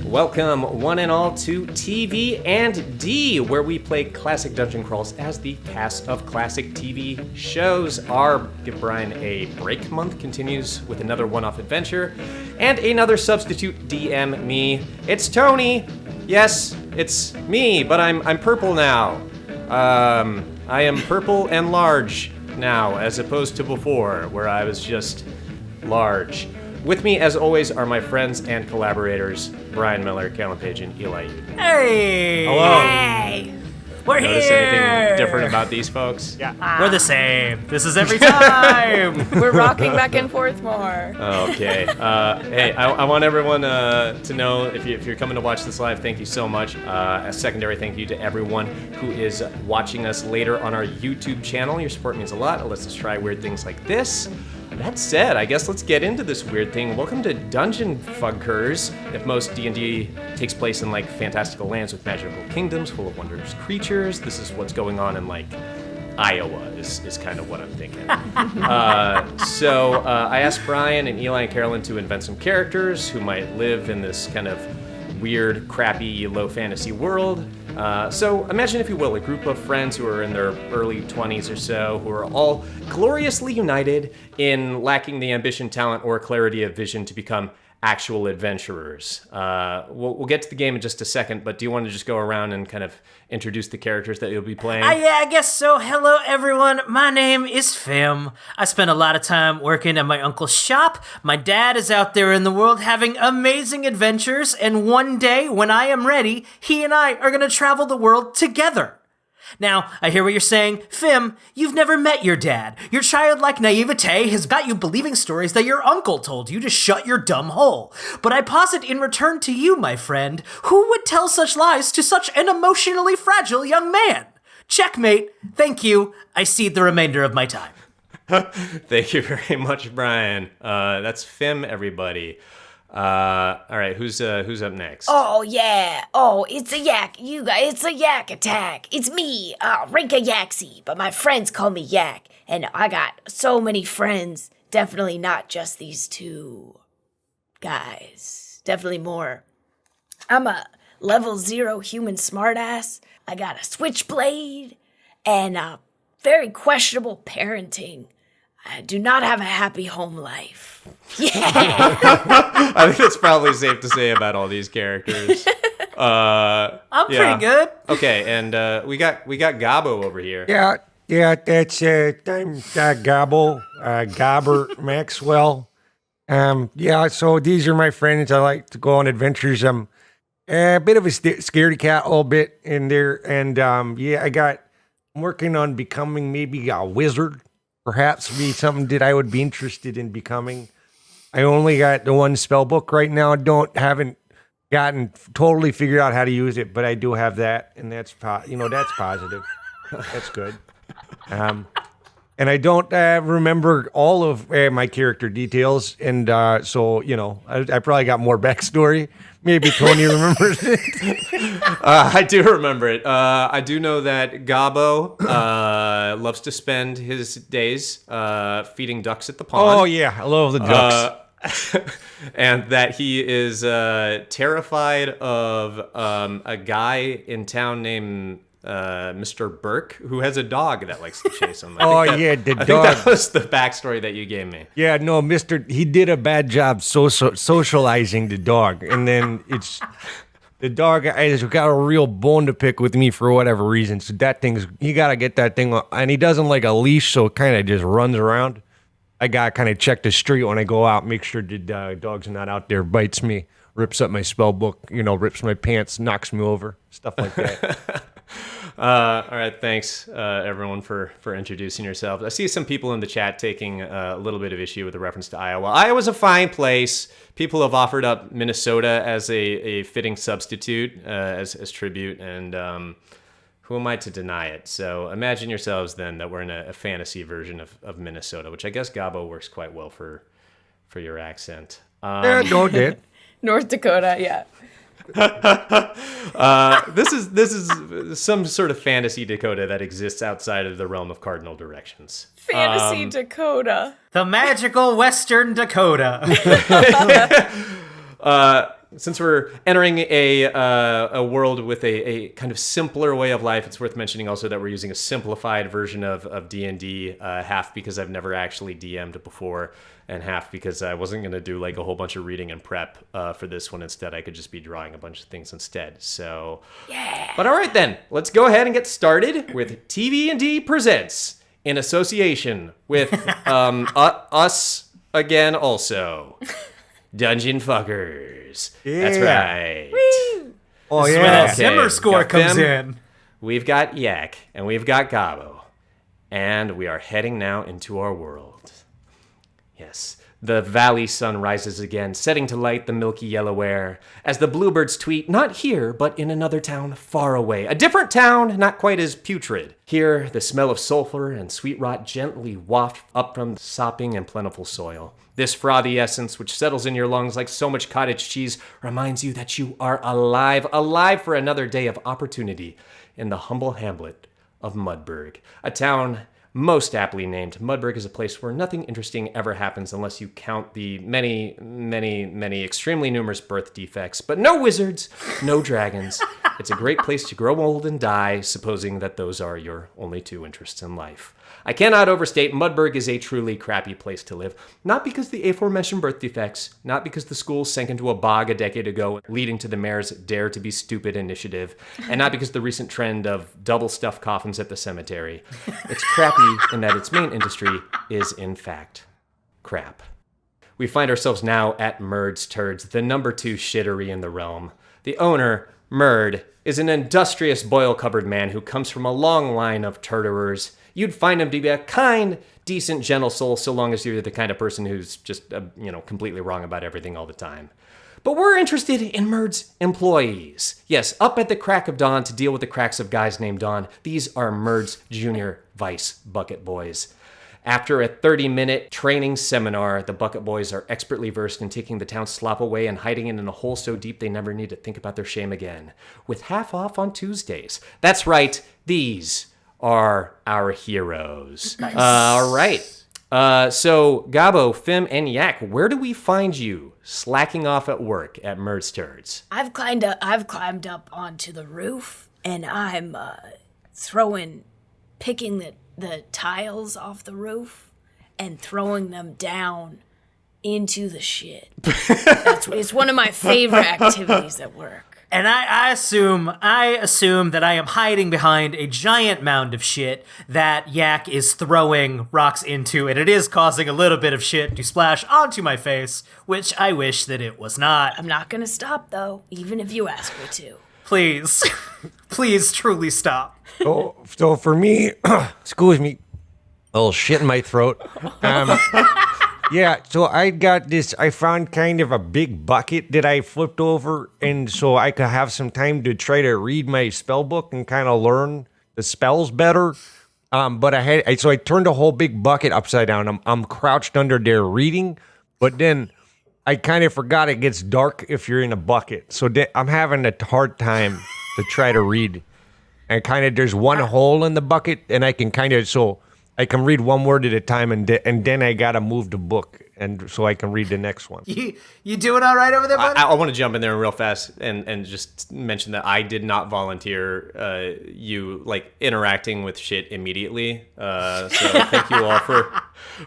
Welcome, one and all, to TV&D, where we play classic dungeon crawls as the cast of classic TV shows. Our Give Brian a Break month continues with another one-off adventure and another substitute DM, me. It's Tony. Yes, it's me, but I'm purple now. I am purple and large now, as opposed to before, where I was just large. With me, as always, are my friends and collaborators, Brian Miller, Carolyn Page, and Eli. Hey! Hello. Hey! We're Notice here! anything different about these folks? Yeah, we're the same. This is every time! We're rocking back and forth more. Okay. Hey, I want everyone to know, if you're coming to watch this live, thank you so much. A secondary thank you to everyone who is watching us later on our YouTube channel. Your support means a lot. It lets us try weird things like this. That said, I guess let's get into this weird thing. Welcome to Dungeon Fuggers. If most D&D takes place in like fantastical lands with magical kingdoms full of wondrous creatures, this is what's going on in like Iowa is kind of what I'm thinking. So I asked Brian and Eli and Carolyn to invent some characters who might live in this kind of weird, crappy, low fantasy world. So imagine, if you will, a group of friends who are in their early 20s or so, who are all gloriously united in lacking the ambition, talent, or clarity of vision to become actual adventurers. We'll get to the game in just a second, but do you want to just go around and kind of introduce the characters that you'll be playing? Yeah, I guess so. Hello, everyone. My name is Fim. I spend a lot of time working at my uncle's shop. My dad is out there in the world having amazing adventures, and one day, when I am ready, he and I are going to travel the world together. Now, I hear what you're saying. Fim, you've never met your dad. Your childlike naivete has got you believing stories that your uncle told you to shut your dumb hole. But I posit in return to you, my friend, who would tell such lies to such an emotionally fragile young man? Checkmate. Thank you. I cede the remainder of my time. Thank you very much, Brian. That's Fim, everybody. All right, who's up next? Oh, yeah. Oh, it's a yak. You guys, it's a yak attack. It's me, Rinka Yaxie, but my friends call me Yak. And I got so many friends. Definitely not just these two guys. Definitely more. I'm a level 0 human smartass. I got a switchblade and very questionable parenting. I do not have a happy home life. Yeah. I think that's probably safe to say about all these characters. I'm pretty good. Okay, and we got Gabo over here. Yeah, that's I'm Gobble, Gobber Maxwell. So these are my friends. I like to go on adventures. I'm a bit of a scaredy cat, a little bit in there, and I'm working on becoming maybe a wizard. Perhaps be something that I would be interested in becoming. I only got the one spell book right now. Haven't gotten totally figured out how to use it, but I do have that, and that's positive. That's good. And I don't remember all of my character details, and so I probably got more backstory. Maybe Tony remembers it. I do remember it. I do know that Gabo loves to spend his days feeding ducks at the pond. Oh yeah, I love the ducks. And that he is terrified of a guy in town named Mr. Burke, who has a dog that likes to chase him. I think that was the backstory that you gave me. Yeah, no, he did a bad job socializing the dog, and then the dog has got a real bone to pick with me for whatever reason. So you gotta get that thing, and he doesn't like a leash, so it kind of just runs around. I gotta kind of check the street when I go out, make sure the dog's not out there, bites me, rips up my spell book, rips my pants, knocks me over, stuff like that. All right, thanks everyone for introducing yourselves. I see some people in the chat taking a little bit of issue with the reference to Iowa. Iowa's a fine place. People have offered up Minnesota as a fitting substitute as tribute, and who am I to deny it? So imagine yourselves then that we're in a fantasy version of Minnesota, which I guess Gabo works quite well for your accent. Don't it. North Dakota, yeah. This is some sort of fantasy Dakota that exists outside of the realm of cardinal directions. Fantasy Dakota. The magical Western Dakota. Since we're entering a world with a kind of simpler way of life, it's worth mentioning also that we're using a simplified version of D&D, half because I've never actually DM'd before, and half because I wasn't going to do like a whole bunch of reading and prep for this one. Instead, I could just be drawing a bunch of things instead. So, yeah. But all right then, let's go ahead and get started with TV&D Presents in association with us again also. Dungeon Fuckers. Yeah. That's right. Woo. Oh, This is yeah. when that Okay, Zimmer score got comes them. in. We've got Yak, and we've got Gabo. And we are heading now into our world. Yes, the valley sun rises again, setting to light the milky yellow air, as the bluebirds tweet, not here, but in another town far away. A different town, not quite as putrid. Here, the smell of sulfur and sweet rot gently waft up from the sopping and plentiful soil. This frothy essence, which settles in your lungs like so much cottage cheese, reminds you that you are alive, alive for another day of opportunity in the humble hamlet of Mudberg, a town most aptly named. Mudberg is a place where nothing interesting ever happens unless you count the many, many, many extremely numerous birth defects, but no wizards, no dragons. It's a great place to grow old and die, supposing that those are your only two interests in life. I cannot overstate, Mudberg is a truly crappy place to live. Not because the aforementioned birth defects, not because the school sank into a bog a decade ago, leading to the mayor's Dare to be Stupid initiative, and not because the recent trend of double-stuffed coffins at the cemetery. It's crappy in that its main industry is, in fact, crap. We find ourselves now at Murd's Turds, the number 2 shittery in the realm. The owner, Murd, is an industrious boil-covered man who comes from a long line of turderers. You'd find him to be a kind, decent, gentle soul so long as you're the kind of person who's just, completely wrong about everything all the time. But we're interested in Murd's employees. Yes, up at the crack of dawn to deal with the cracks of guys named Dawn. These are Murd's junior vice bucket boys. After a 30-minute training seminar, the bucket boys are expertly versed in taking the town's slop away and hiding it in a hole so deep they never need to think about their shame again. With half off on Tuesdays. That's right, these are our heroes. Nice. All right. So, Gabo, Fim, and Yak, where do we find you slacking off at work at Murd's Turds? I've climbed up onto the roof, and I'm picking the tiles off the roof and throwing them down into the shit. It's one of my favorite activities at work. And I assume that I am hiding behind a giant mound of shit that Yak is throwing rocks into, and it is causing a little bit of shit to splash onto my face, which I wish that it was not. I'm not gonna stop though, even if you ask me to. Please, please truly stop. So for me, excuse me, a little shit in my throat. Yeah, so I found kind of a big bucket that I flipped over, and so I could have some time to try to read my spell book and kind of learn the spells better. But I turned a whole big bucket upside down. I'm crouched under there reading, but then I kind of forgot it gets dark if you're in a bucket. So I'm having a hard time to try to read. And kind of there's one hole in the bucket, and I can read one word at a time, and then I gotta move the book, and so I can read the next one. You doing all right over there, buddy? I want to jump in there real fast and just mention that I did not volunteer you interacting with shit immediately. So thank you all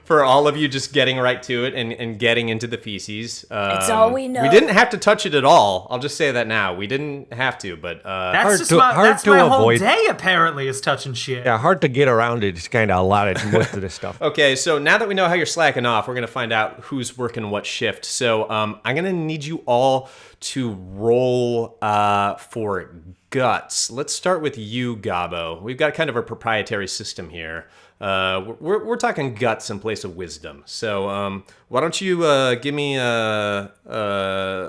for all of you just getting right to it and getting into the feces. It's all we know. We didn't have to touch it at all. I'll just say that now. We didn't have to, but That's hard to my whole avoid. day apparently is touching shit. Yeah, hard to get around it. It's kind of a lot of most of this stuff. Okay, so now that we know how you're slacking off, we're going to find out who's working what shift. So I'm going to need you all to roll for guts. Let's start with you, Gabo. We've got kind of a proprietary system here. We're talking guts in place of wisdom. So why don't you give me a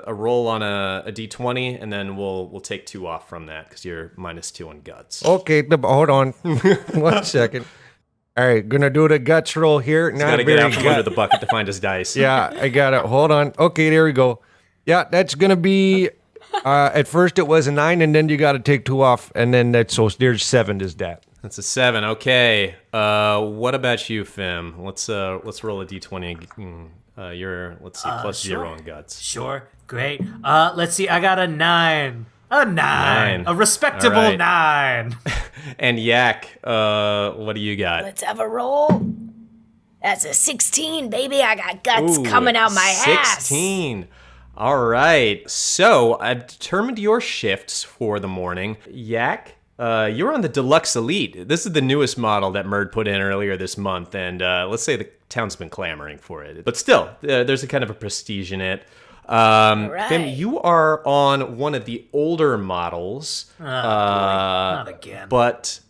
roll on a d20, and then we'll take 2 off from that because you're -2 on guts. Okay, hold on. 1 second. All right, gonna do the guts roll here. He's got to get out from under the bucket to find his dice. Yeah, I got it. Hold on. Okay, there we go. Yeah, that's gonna be At first it was a 9, and then you got to take 2 off, and then there's 7 is that. That's a 7. Okay. What about you, Fim? Let's roll a d20. Let's see, plus sure. 0 on guts. Sure, great. Let's see, I got a 9. A 9. A respectable All right. 9. And Yak, what do you got? Let's have a roll. That's a 16, baby. I got guts Ooh, coming out my ass. 16. All right. So I've determined your shifts for the morning. Yak, you're on the Deluxe Elite. This is the newest model that Murd put in earlier this month, and let's say the town's been clamoring for it. But still, there's a kind of a prestige in it. right. Fim, you are on one of the older models. Oh, boy. Not again. But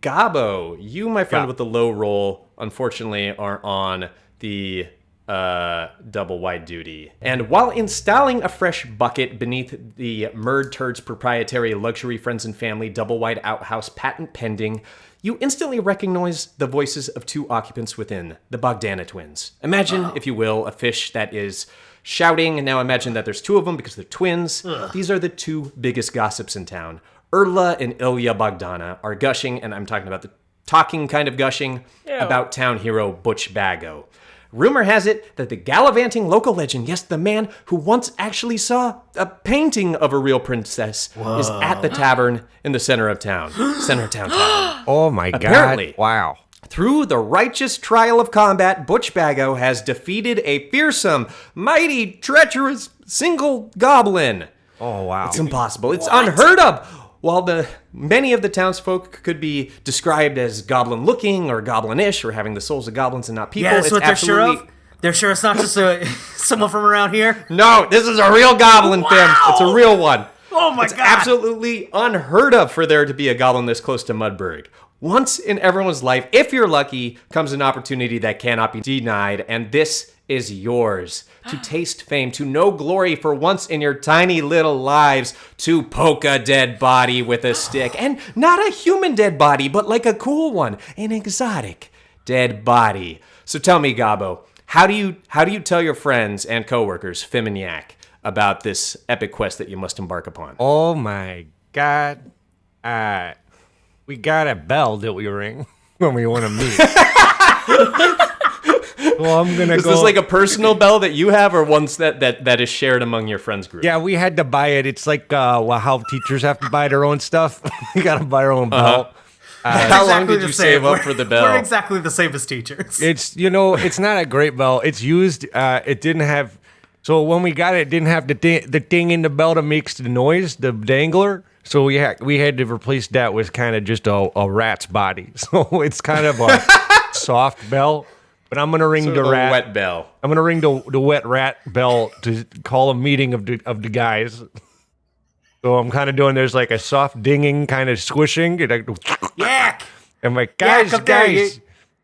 Gabo, you, my friend Yeah. with the low roll, unfortunately are on the double wide duty. And while installing a fresh bucket beneath the Murd Turd's proprietary luxury friends and family double wide outhouse patent pending, you instantly recognize the voices of 2 occupants within, the Bogdana twins. Imagine, if you will, a fish that is shouting, and now imagine that there's 2 of them because they're twins. These are the 2 biggest gossips in town. Urla and Ilya Bogdana are gushing, and I'm talking about the talking kind of gushing, about town hero Butch Bago. Rumor has it that the gallivanting local legend, yes, the man who once actually saw a painting of a real princess, is at the tavern in the center of town. Center of town tavern. Oh my God! Apparently. Wow. Through the righteous trial of combat, Butch Bago has defeated a fearsome, mighty, treacherous, single goblin. Oh wow. It's impossible. It's unheard of. While many of the townsfolk could be described as goblin-looking or goblin-ish or having the souls of goblins and not people, Yeah, that's it's what they're sure absolutely... of? They're sure it's not just someone from around here? No, this is a real goblin, Fim. It's a real one. Oh my It's God. absolutely unheard of for there to be a goblin this close to Mudberg. Once in everyone's life, if you're lucky, comes an opportunity that cannot be denied, and this is yours. To taste fame, to know glory for once in your tiny little lives, to poke a dead body with a stick. And not a human dead body, but like a cool one, an exotic dead body. So tell me, Gabo, how do you tell your friends and coworkers, Fim and Yak, about this epic quest that you must embark upon? Oh my God. We got a bell that we ring when we want to meet. Well, I'm gonna Is go. this like a personal bell that you have, or ones that is shared among your friends group? Yeah, we had to buy it. It's like how teachers have to buy their own stuff. We gotta buy our own bell. How long did the you same. save up for the bell? We're exactly the same as teachers. It's it's not a great bell. It's used. It didn't have. So when we got it, it didn't have the thing in the bell that makes the noise, the dangler. So we had to replace that with kind of just a rat's body. So it's kind of a soft bell. But I'm gonna ring Sort the of a rat. wet bell. I'm gonna ring the wet rat bell to call a meeting of the guys. So I'm kind of doing. There's like a soft dinging, kind of squishing. Yak! I'm like, guys, come there,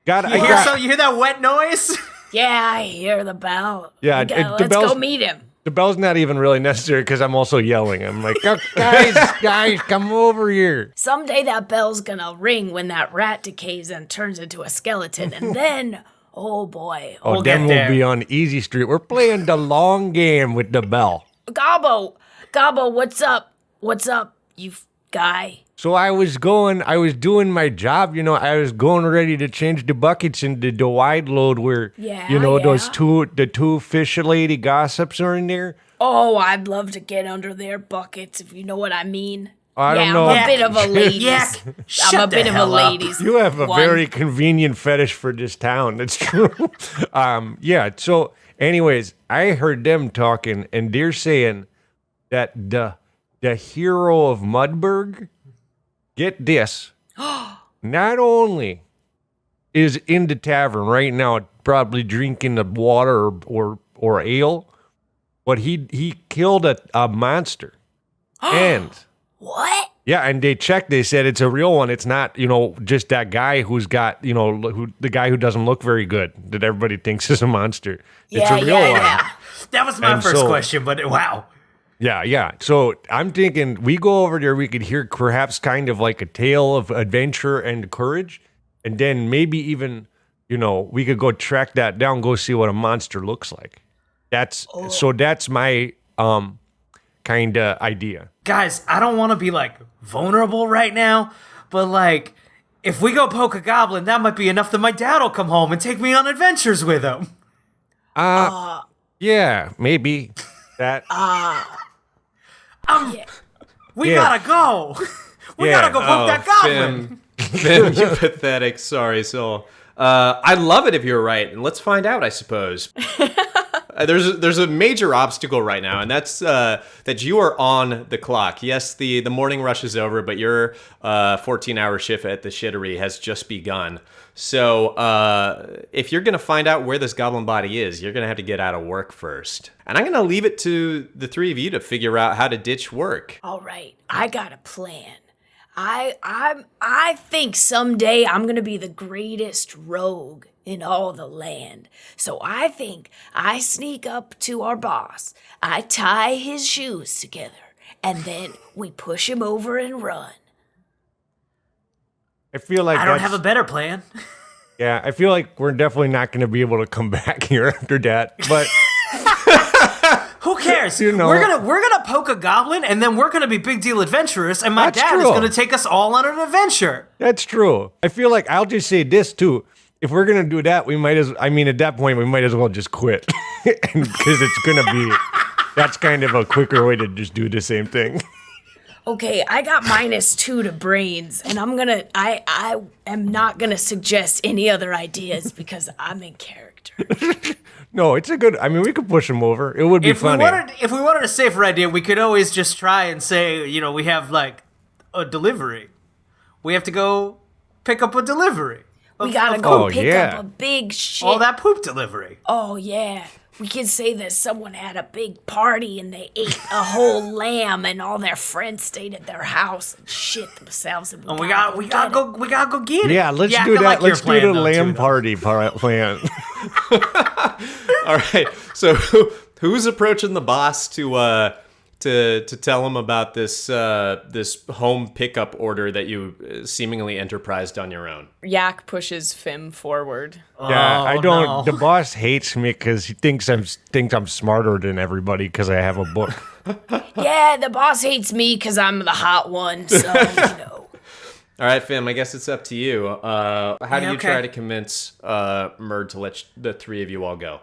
guys, You hear that wet noise? Yeah, I hear the bell. Yeah, Let's bell's- go meet him. The bell's not even really necessary because I'm also yelling. I'm like, guys, come over here. Someday that bell's gonna ring when that rat decays and turns into a skeleton, and then, oh boy, Oh, get then there. we'll be on Easy Street. We're playing the long game with the bell. Gabo, what's up? What's up, you guy? So I was doing my job, I was going ready to change the buckets into the wide load where, Yeah, those yeah. the 2 fish lady gossips are in there. Oh, I'd love to get under their buckets if you know what I mean. I don't know. I'm a bit of a ladies. Yak, I'm a shut the bit of a hell up. ladies. You have a one. very convenient fetish for this town. That's true. Yeah. So, anyways, I heard them talking, and they're saying that the hero of Mudberg, get this, not only is in the tavern right now, probably drinking the water or ale, but he killed a monster, and. What? Yeah, and they checked. They said it's a real one. It's not, just that guy who's got, the guy who doesn't look very good that everybody thinks is a monster. It's a real one. That was my And first so- question, but wow. Yeah. So I'm thinking we go over there, we could hear perhaps kind of like a tale of adventure and courage, and then maybe even, we could go track that down, go see what a monster looks like. That's my kind of idea. Guys, I don't want to be like vulnerable right now, but like if we go poke a goblin, that might be enough that my dad will come home and take me on adventures with him. Yeah, maybe that. We Yeah. gotta go. We Yeah. gotta go poke that goblin. Fim, you pathetic sorry soul. I'd love it if you were right, and let's find out, I suppose. There's a major obstacle right now, and that's that you are on the clock. Yes, the morning rush is over, but your 14-hour shift at the shittery has just begun. So if you're going to find out where this goblin body is, you're going to have to get out of work first. And I'm going to leave it to the three of you to figure out how to ditch work. All right, I got a plan. I think someday I'm gonna be the greatest rogue in all the land. So I think I sneak up to our boss, I tie his shoes together, and then we push him over and run. I feel like I don't have a better plan. Yeah, I feel like we're definitely not going to be able to come back here after that. But Who cares? You know- we're gonna poke a goblin, and then we're gonna be big deal adventurers, and my That's dad is true. gonna take us all on an adventure. that's true. I feel like I'll just say this too. If we're going to do that, at that point, we might as well just quit. Because it's going to be, that's kind of a quicker way to just do the same thing. Okay, I got -2 to brains, and I am not gonna suggest any other ideas because I'm in character. No, it's a good, we could push him over. It would be If we funny. wanted a safer idea, we could always just try and say, we have like a delivery. We have to go pick up a delivery. We gotta go Oh, pick yeah. up a big shit. All that poop delivery. Oh, yeah. We can say that someone had a big party and they ate a whole lamb and all their friends stayed at their house and shit themselves. And And we gotta go get it. Yeah, let's I do that. like your Let's do plan, the though, lamb too, though. party plan. All right. So who's approaching the boss to tell him about this this home pickup order that you seemingly enterprised on your own? Yak pushes Fim forward. Yeah, I Oh, don't. no. The boss hates me because he thinks I'm smarter than everybody because I have a book. Yeah, the boss hates me because I'm the hot one, so, All right, Fim, I guess it's up to you. How do you okay. try to convince Murd to let the three of you all go?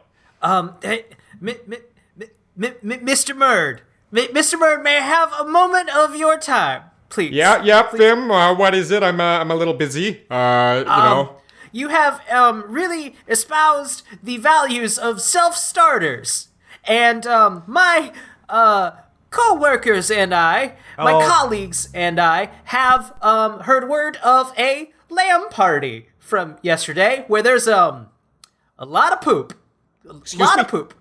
Hey, Mr. Murd. Mr. Murd, may I have a moment of your time, please? Yeah, Fim. What is it? I'm a little busy. You have really espoused the values of self-starters, and my co-workers and my colleagues and I have heard word of a lamb party from yesterday where there's a lot of poop, me? poop,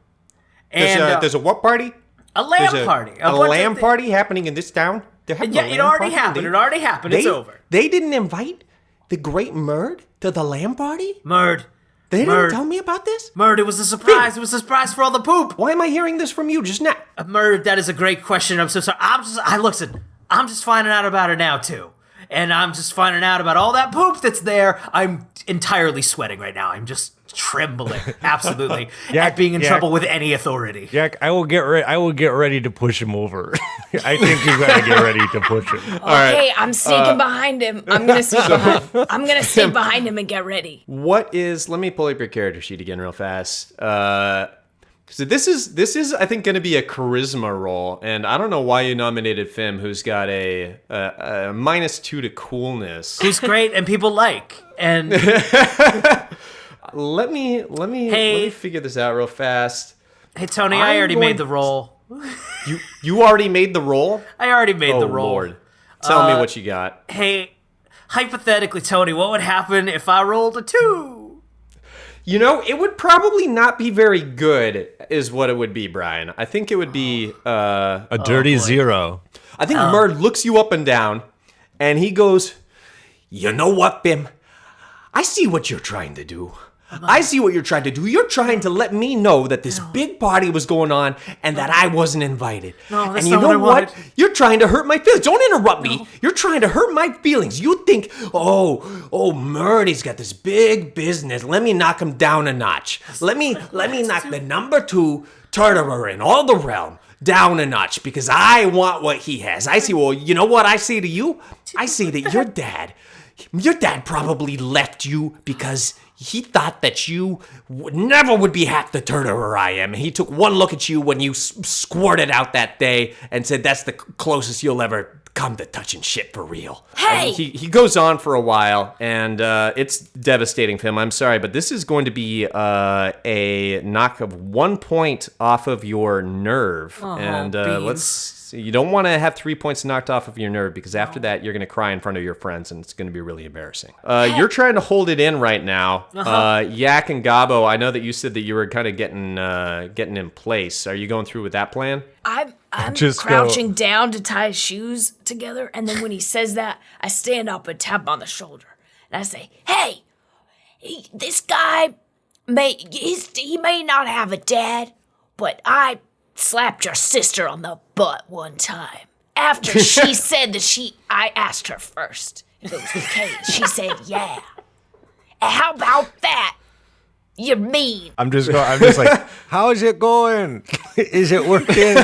and There's a what party? a lamb There's party, A bunch of lamb thi- party happening in this town? They're having Yeah, a it lamb already party? happened. It already happened. It's over. They didn't invite the great Murd to the lamb party? Murd. They didn't Murd. tell me about this? Murd, it was a surprise. It was a surprise for all the poop. Why am I hearing this from you just now? Murd, that is a great question. I'm so sorry. I'm just finding out about it now too. And I'm just finding out about all that poop that's there. I'm entirely sweating right now. I'm just trembling, absolutely, at being in trouble with any authority. Jack, I will get ready to push him over. I think you gotta get ready to push him. okay, I'm sneaking behind him. I'm gonna sneak behind him and get ready. Let me pull up your character sheet again real fast. So this is I think going to be a charisma roll, and I don't know why you nominated Fim, who's got a -2 to coolness. Who's great and people like. And Let me figure this out real fast. hey, Tony, I already made the roll. You already made the roll? I already made Oh the roll. Lord, tell me what you got. Hey, hypothetically, Tony, what would happen if I rolled a 2? You know, it would probably not be very good, is what it would be, Brian. I think it would be A dirty zero. I think Murd looks you up and down, and he goes, "You know what, Bim? I see what you're trying to do. I see what you're trying to do. You're trying to let me know that this big party was going on and that I wasn't invited. No, that's and you not know what I what? wanted. You're trying to hurt my feelings. Don't interrupt me. You're trying to hurt my feelings. You think, oh, Murdy's got this big business. Let me knock him down a notch. Let me knock the number 2 turd-farming all the realm down a notch because I want what he has. I say, well, you know what I say to you? I say that your dad probably left you because he thought that you never would be half the turd-farmer I am. And he took one look at you when you squirted out that day and said that's the closest you'll ever come to touching shit for real. Hey! He goes on for a while, and it's devastating for him. I'm sorry, but this is going to be a knock of 1 point off of your nerve. And beans. you don't want to have 3 points knocked off of your nerve because after that, you're going to cry in front of your friends, and it's going to be really embarrassing. You're trying to hold it in right now. Yak and Gabo, I know that you said that you were kind of getting in place. Are you going through with that plan? I'm Just crouching down to tie his shoes together, and then when he says that, I stand up and tap him on the shoulder. And I say, hey, this guy, he may not have a dad, but I slapped your sister on the butt one time. After she said that I asked her first if it was okay. She said, yeah. And how about that? You're mean. I'm just like, how is it going? Is it working?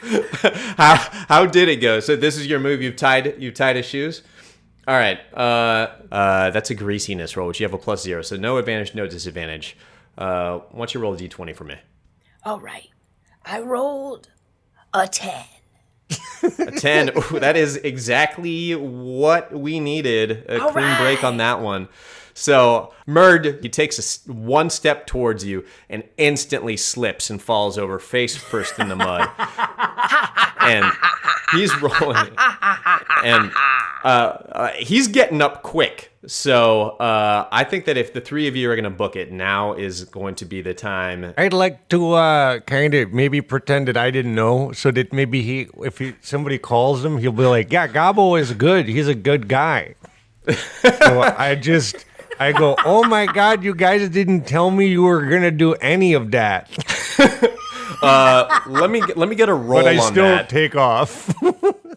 How did it go? So this is your move. You've tied his shoes. All right. That's a greasiness roll, which you have a +0. So no advantage, no disadvantage. Why don't you roll a d20 for me? All right. I rolled a 10. A 10. Ooh, that is exactly what we needed. A All clean break right. on that one. So Murd, he takes one step towards you and instantly slips and falls over face first in the mud. And he's rolling. And he's getting up quick. So I think that if the three of you are going to book it, now is going to be the time. I'd like to kind of maybe pretend that I didn't know, so that maybe somebody calls him, he'll be like, yeah, Gabo is good. He's a good guy. So I go, oh my God, you guys didn't tell me you were going to do any of that. Let me get a roll But I on still that. take off.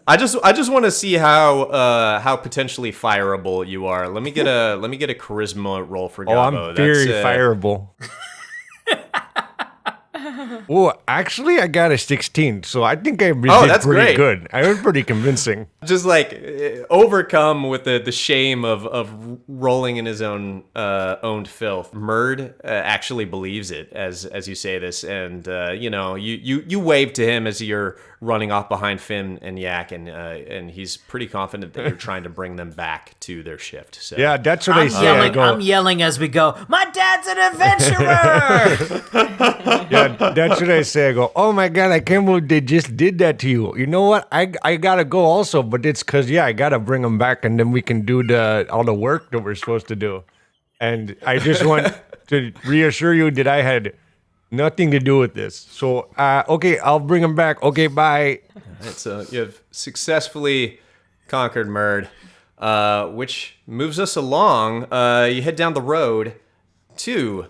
I just want to see how potentially fireable you are. Let me get a charisma roll for Gabo. Oh, I'm very fireable. Oh, actually, I got a 16, so I think I did that's pretty great. good. I was pretty convincing. Just like overcome with the shame of rolling in his own owned filth. Murd actually believes it as you say this, and you wave to him as you're running off behind Finn and Yak, and he's pretty confident that you're trying to bring them back to their shift. So Yeah, that's what I say. I go, I'm yelling as we go, my dad's an adventurer! yeah, that's what I say. I go, oh my God, I can't believe they just did that to you. You know what? I gotta go also, but it's because, I gotta bring them back, and then we can do all the work that we're supposed to do. And I just want to reassure you that I had nothing to do with this. So, okay, I'll bring them back. Okay, bye. All right, so you have successfully conquered Murd, which moves us along. You head down the road to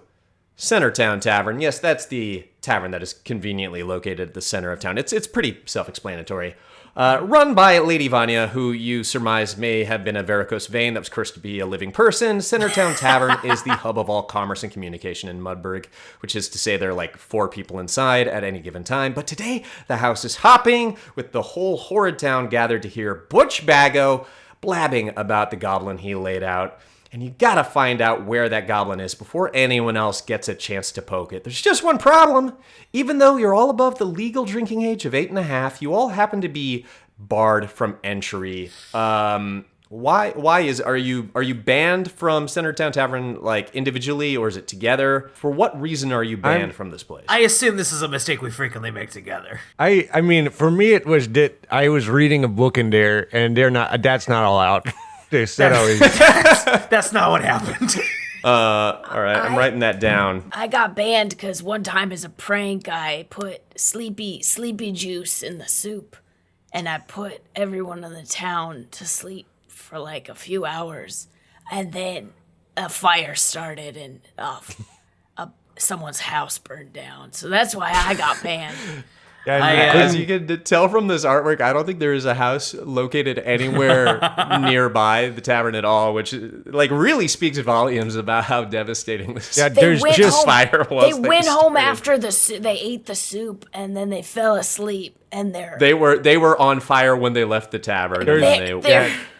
Centertown Tavern. Yes, that's the tavern that is conveniently located at the center of town. It's pretty self-explanatory. Run by Lady Vanya, who you surmise may have been a varicose vein that was cursed to be a living person. Centertown Tavern is the hub of all commerce and communication in Mudberg, which is to say there are like 4 people inside at any given time. But today, the house is hopping, with the whole horrid town gathered to hear Butch Bago blabbing about the goblin he laid out. And you gotta find out where that goblin is before anyone else gets a chance to poke it. There's just one problem. Even though you're all above the legal drinking age of 8.5, you all happen to be barred from entry. Are you banned from Centertown Tavern like individually, or is it together? For what reason are you banned from this place? I assume this is a mistake we frequently make together. I mean, for me, it was that I was reading a book in there, and that's not allowed. They said That's not what happened. All right, I'm writing that down. I got banned because one time as a prank, I put sleepy juice in the soup, and I put everyone in the town to sleep for like a few hours, and then a fire started and someone's house burned down. So that's why I got banned. As you can tell from this artwork, I don't think there is a house located anywhere nearby the tavern at all, which like really speaks volumes about how devastating this there's just fire was. They went home after they ate the soup, and then they fell asleep, and they were on fire when they left the tavern.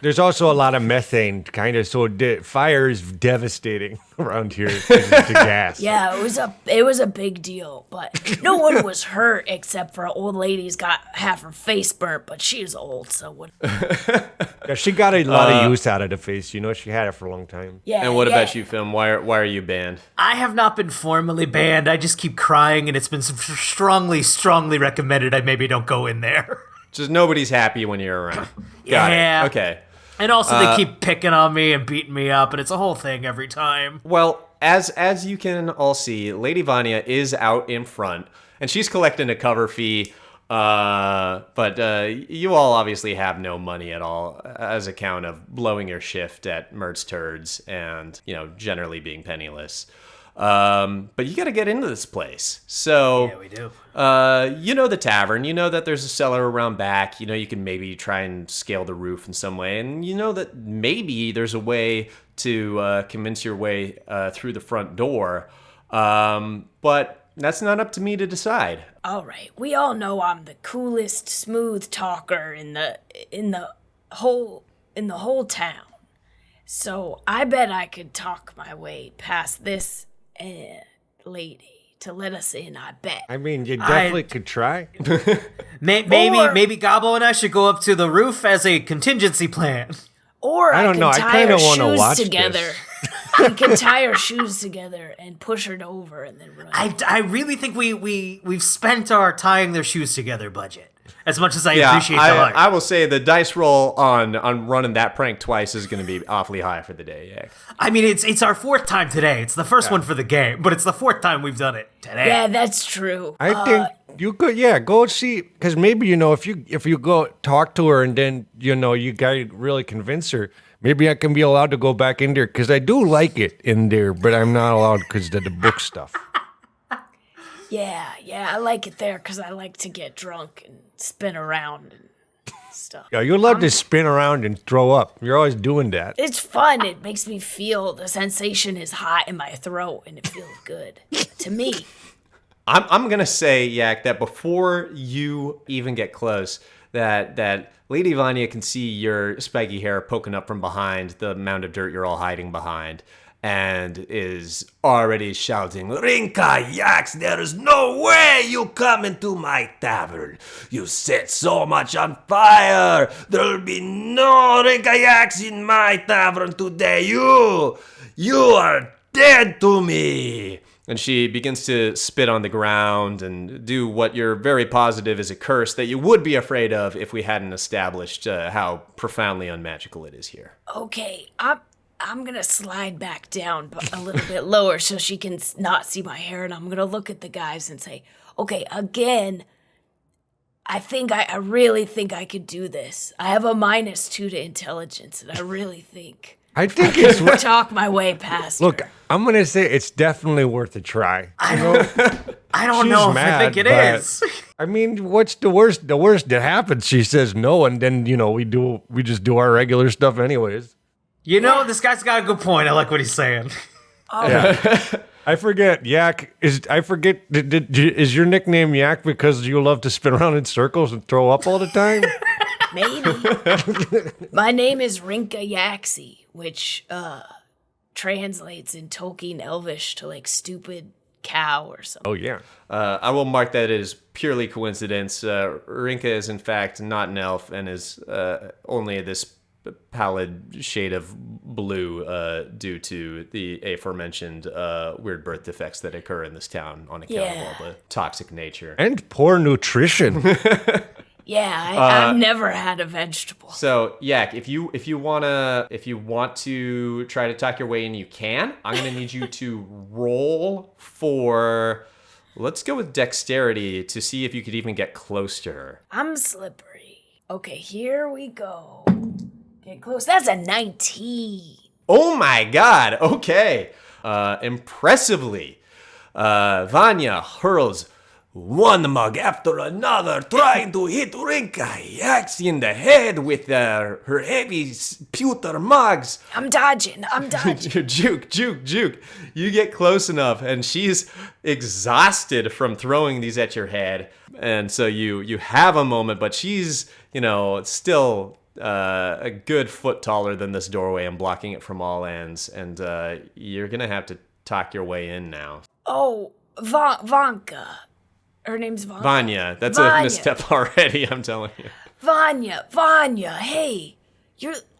There's also a lot of methane, kind of. So fire is devastating around here. The gas. Yeah, it was a big deal, but no one was hurt except for an old lady's got half her face burnt, but she's old, so what? Yeah, she got a lot of use out of the face. You know, she had it for a long time. Yeah. And what about you, Film? Why are you banned? I have not been formally banned. I just keep crying, and it's been strongly recommended I maybe don't go in there. Just nobody's happy when you're around. Got it. Okay. And also they keep picking on me and beating me up, and it's a whole thing every time. Well, as you can all see, Lady Vanya is out in front, and she's collecting a cover fee. But you all obviously have no money at all as account of blowing your shift at Mert's Turds and, generally being penniless. But you got to get into this place. So Yeah, we do. you know the tavern. You know that there's a cellar around back. You know you can maybe try and scale the roof in some way. And you know that maybe there's a way to convince your way through the front door. But that's not up to me to decide. All right, we all know I'm the coolest smooth talker in the whole town. So I bet I could talk my way past this lady to let us in. I bet. I mean, you definitely could try. Maybe Gobbo and I should go up to the roof as a contingency plan. Or I don't know. I tie our kinda wanna shoes watch together. this. We can tie our shoes together and push her over and then run. I really think we've spent our tying their shoes together budget. As much as I appreciate the heart. I will say the dice roll on running that prank twice is going to be awfully high for the day. Yeah. I mean, it's our fourth time today. It's the first one for the game, but it's the fourth time we've done it today. Yeah, that's true. I think you could, go see, because maybe, if you go talk to her and then, you gotta really convince her, maybe I can be allowed to go back in there, because I do like it in there, but I'm not allowed because of the book stuff. Yeah, I like it there because I like to get drunk and spin around and stuff. Yeah, you love to spin around and throw up. You're always doing that. It's fun. It makes me feel the sensation is hot in my throat and it feels good to me. I'm gonna say, Yak, that before you even get close, that Lady Vanya can see your spiky hair poking up from behind the mound of dirt you're all hiding behind, and is already shouting, Rinka Yaks, there is no way you come into my tavern. You set so much on fire. There'll be no Rinka Yaks in my tavern today. You are dead to me. and she begins to spit on the ground and do what you're very positive is a curse that you would be afraid of if we hadn't established how profoundly unmagical it is here. Okay, I'm gonna slide back down a little bit lower so she can not see my hair, and I'm gonna look at the guys and say, okay, again, I really think I could do this. I have a -2 to intelligence, and I really think I think it's I talk my way past Look, her. I'm going to say it's definitely worth a try. I don't know if I think it is. I mean, what's the worst? The worst that happens, she says no, and then, we just do our regular stuff anyways. This guy's got a good point. I like what he's saying. I forget, Yak, is your nickname Yak because you love to spin around in circles and throw up all the time? Maybe. My name is Rinka Yaxi, which translates in Tolkien Elvish to like stupid cow or something. Oh, yeah. I will mark that as purely coincidence. Rinka is in fact not an elf and is only this pallid shade of blue due to the aforementioned weird birth defects that occur in this town on account of all the toxic nature. And poor nutrition. Yeah, I've never had a vegetable. So, Yak, if you want to try to talk your way in, you can. I'm gonna need you to roll for. Let's go with dexterity to see if you could even get close to her. I'm slippery. Okay, here we go. Get close. That's a 19. Oh my God! Okay, impressively, Vanya hurls one mug after another, trying to hit Rinka Yaxi in the head with her heavy pewter mugs. I'm dodging. Juke. You get close enough, and she's exhausted from throwing these at your head. And so you have a moment, but she's, still a good foot taller than this doorway and blocking it from all ends. And you're going to have to talk your way in now. Oh, Vanka. Her name's Vanya. Vanya. That's Vanya. a misstep already, I'm telling you. Vanya, hey,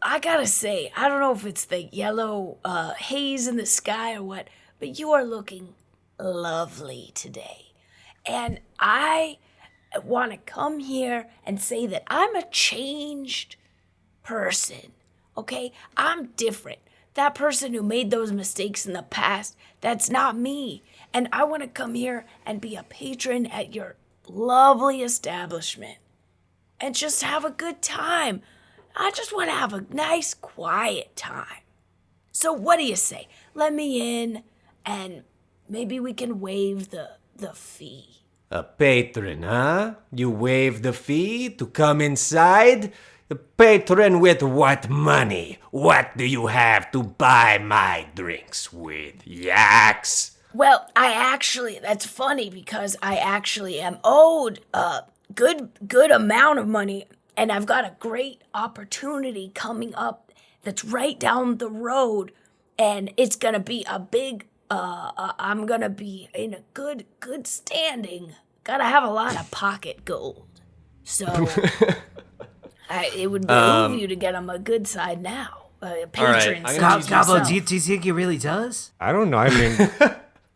I gotta say, I don't know if it's the yellow haze in the sky or what, but you are looking lovely today. And I want to come here and say that I'm a changed person, okay? I'm different. That person who made those mistakes in the past, that's not me. And I want to come here and be a patron at your lovely establishment and just have a good time. I just want to have a nice, quiet time. So what do you say? Let me in and maybe we can waive the fee. A patron, huh? You waive the fee to come inside? A patron with what money? What do you have to buy my drinks with, yaks? Well, that's funny because I actually am owed a good amount of money, and I've got a great opportunity coming up that's right down the road, and it's gonna be a big, I'm gonna be in a good standing. Gotta have a lot of pocket gold. So, it would behoove you to get on my good side now. Patron I'm such gonna as Gobbo, yourself. do you think he really does? I don't know. I mean,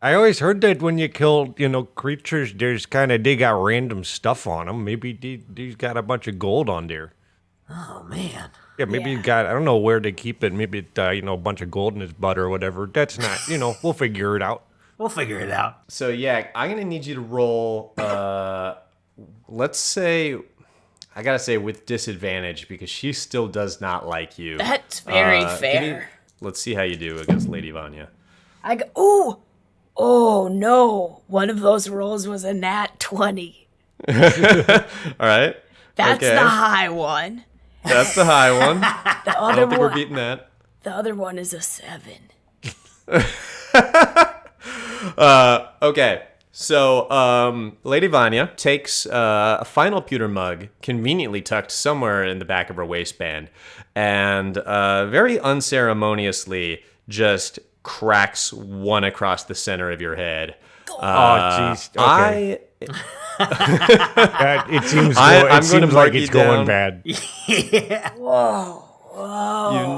I always heard that when you kill, creatures, they got random stuff on them. Maybe he's got a bunch of gold on there. Oh, man. Yeah, maybe he's got, I don't know where they keep it. Maybe, a bunch of gold in his butt or whatever. That's not, we'll figure it out. We'll figure it out. So, I'm going to need you to roll, let's say, I got to say with disadvantage because she still does not like you. That's very fair. Let's see how you do against Lady Vanya. Oh no, one of those rolls was a nat 20. All right. That's okay. the high one. That's the high one. The I other don't think one, we're beating that. the other one is a 7. Okay. So, Lady Vanya takes a final pewter mug, conveniently tucked somewhere in the back of her waistband, and very unceremoniously just cracks one across the center of your head. Oh, jeez. Okay. It seems, I'm going to like mark you it's going down. bad. Whoa.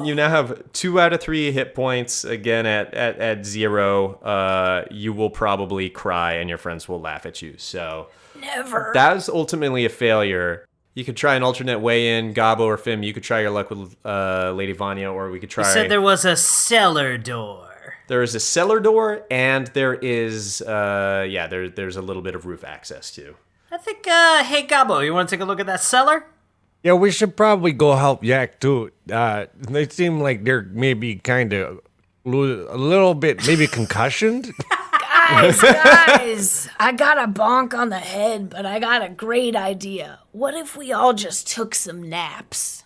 You now have 2 out of 3 hit points. Again, at 0, you will probably cry and your friends will laugh at you. So Never. that was ultimately a failure. You could try an alternate way in, Gobbo or Fim. You could try your luck with Lady Vanya, or we could try. You said there was a cellar door. There is a cellar door, and there is there's a little bit of roof access too. I think, hey, Gobbo, you want to take a look at that cellar? Yeah, we should probably go help Yak too. They seem like they're maybe kind of a little bit, maybe concussioned. Guys, I got a bonk on the head, but I got a great idea. What if we all just took some naps?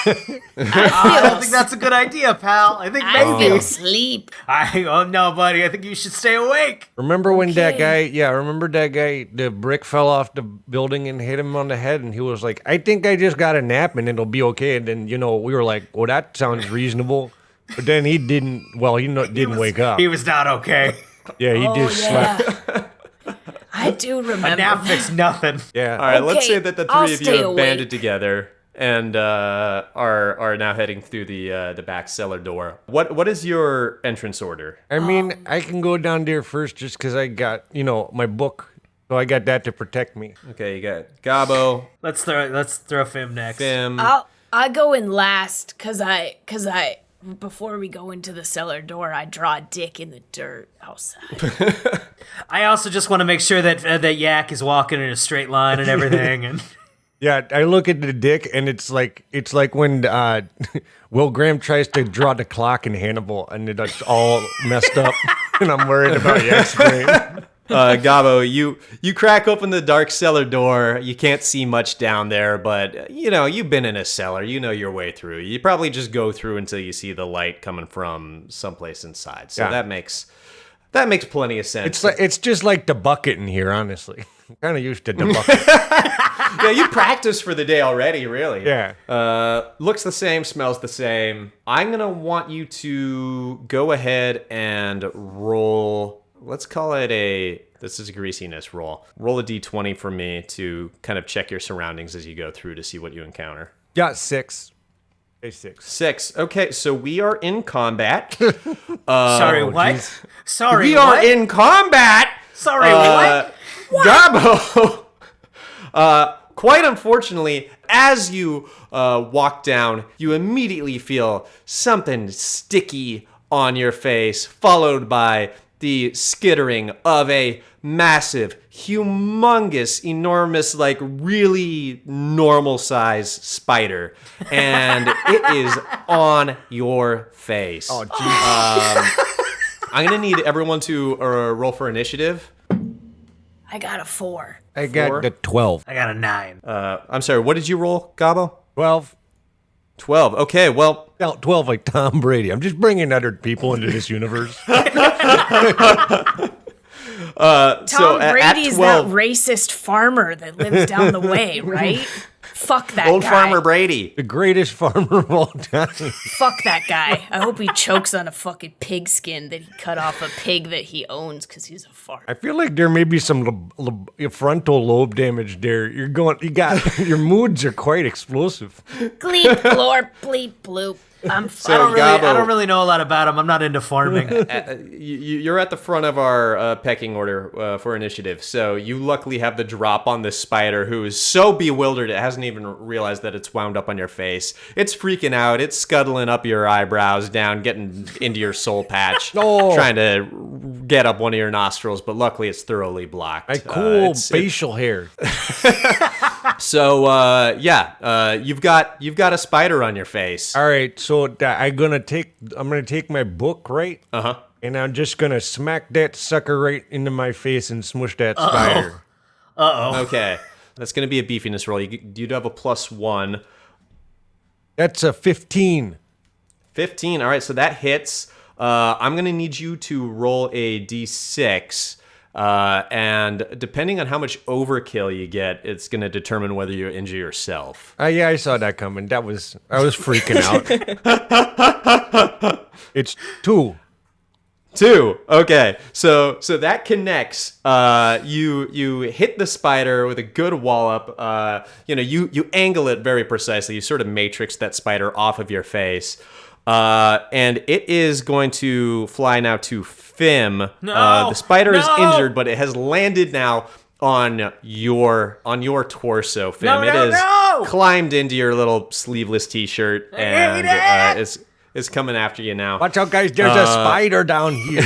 I don't think that's a good idea, pal. I think I maybe. feel sleep. Oh, no, buddy. I think you should stay awake. Remember when that Okay. guy, the brick fell off the building and hit him on the head, and he was like, I think I just got a nap and it'll be okay. And then, we were like, well, that sounds reasonable. But then he didn't wake up. He was not okay. Yeah, he just slept. Yeah. I do remember. A nap that. fixed nothing. Yeah. All right, let's Okay, say that the I'll three of you stay have awake. banded together and are now heading through the back cellar door. What is your entrance order? I mean, I can go down there first just because I got, my book. So I got that to protect me. Okay, you got Gobbo, Let's throw Fim next. Fim. I go in last cause I before we go into the cellar door, I draw a dick in the dirt outside. I also just want to make sure that Yak is walking in a straight line and everything. And Yeah, I look at the dick and it's like when Will Graham tries to draw the clock in Hannibal and it's all messed up and I'm worried about Yak's brain. Gabo, you crack open the dark cellar door. You can't see much down there, but you've been in a cellar. You know your way through. You probably just go through until you see the light coming from someplace inside. So that makes plenty of sense. It's just like the bucket in here, honestly. I'm kind of used to the bucket. Yeah, you practiced for the day already, really. Yeah. Looks the same, smells the same. I'm gonna want you to go ahead and roll. Let's call it this is a greasiness roll. Roll a d20 for me to kind of check your surroundings as you go through to see what you encounter. Got 6. A 6. 6. Okay, so we are in combat. Sorry, what? geez. Sorry, We what? are in combat. Sorry, what? Gabo, quite unfortunately, as you walk down, you immediately feel something sticky on your face, followed by the skittering of a massive, humongous, enormous, like really normal size spider. And it is on your face. Oh, jeez. I'm going to need everyone to roll for initiative. I got a 4. I got 4. the 12. I got a 9. I'm sorry, what did you roll, Gabo? 12. 12. Okay, well, Count 12 like Tom Brady. I'm just bringing other people into this universe. Tom Brady's that racist farmer that lives down the way, right? Fuck that old guy. Farmer Brady. The greatest farmer of all time. Fuck that guy. I hope he chokes on a fucking pig skin that he cut off a pig that he owns because he's a farmer. I feel like there may be some frontal lobe damage there. Your moods are quite explosive. Gleep, glorp, bleep, bloop. I'm I don't Gabo- really know a lot about him. I'm not into farming. You're at the front of our pecking order for initiative, so you luckily have the drop on this spider who is so bewildered it hasn't even realized that it's wound up on your face. It's freaking out. It's scuttling up your eyebrows, down, getting into your soul patch, trying to get up one of your nostrils, but luckily it's thoroughly blocked. Facial hair. So you've got a spider on your face. All right, so I'm gonna take my book, right? And I'm just gonna smack that sucker right into my face and smush that spider. Okay, that's gonna be a beefiness roll. You do have a +1. That's a 15. 15. All right, so that hits. I'm gonna need you to roll a d6. And depending on how much overkill you get, it's going to determine whether you injure yourself. Yeah, I saw that coming. I was freaking out. It's 2. 2. Okay. So that connects. You hit the spider with a good wallop. You angle it very precisely. You sort of matrix that spider off of your face. And it is going to fly now to Fim. The spider is injured, but it has landed now on your torso, Fim. It has climbed into your little sleeveless t-shirt and is coming after you now. Watch out, guys. There's a spider down here.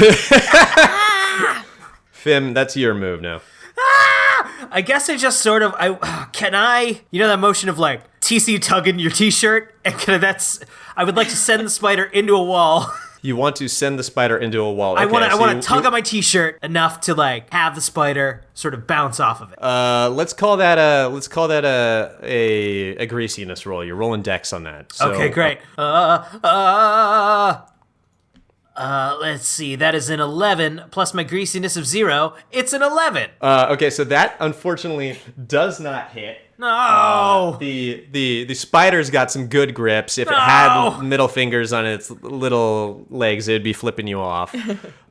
Fim, that's your move now. I guess I just sort of that motion of like TC tugging your t-shirt, and I would like to send the spider into a wall. You want to send the spider into a wall. Okay, I want to tug on my t-shirt enough to like have the spider sort of bounce off of it. Let's call that a greasiness roll. You're rolling dex on that. So, Okay, great. Let's see. That is an 11 plus my greasiness of 0. It's an 11. Okay, so that unfortunately does not hit. No. The spider's got some good grips. If it had middle fingers on its little legs, it'd be flipping you off.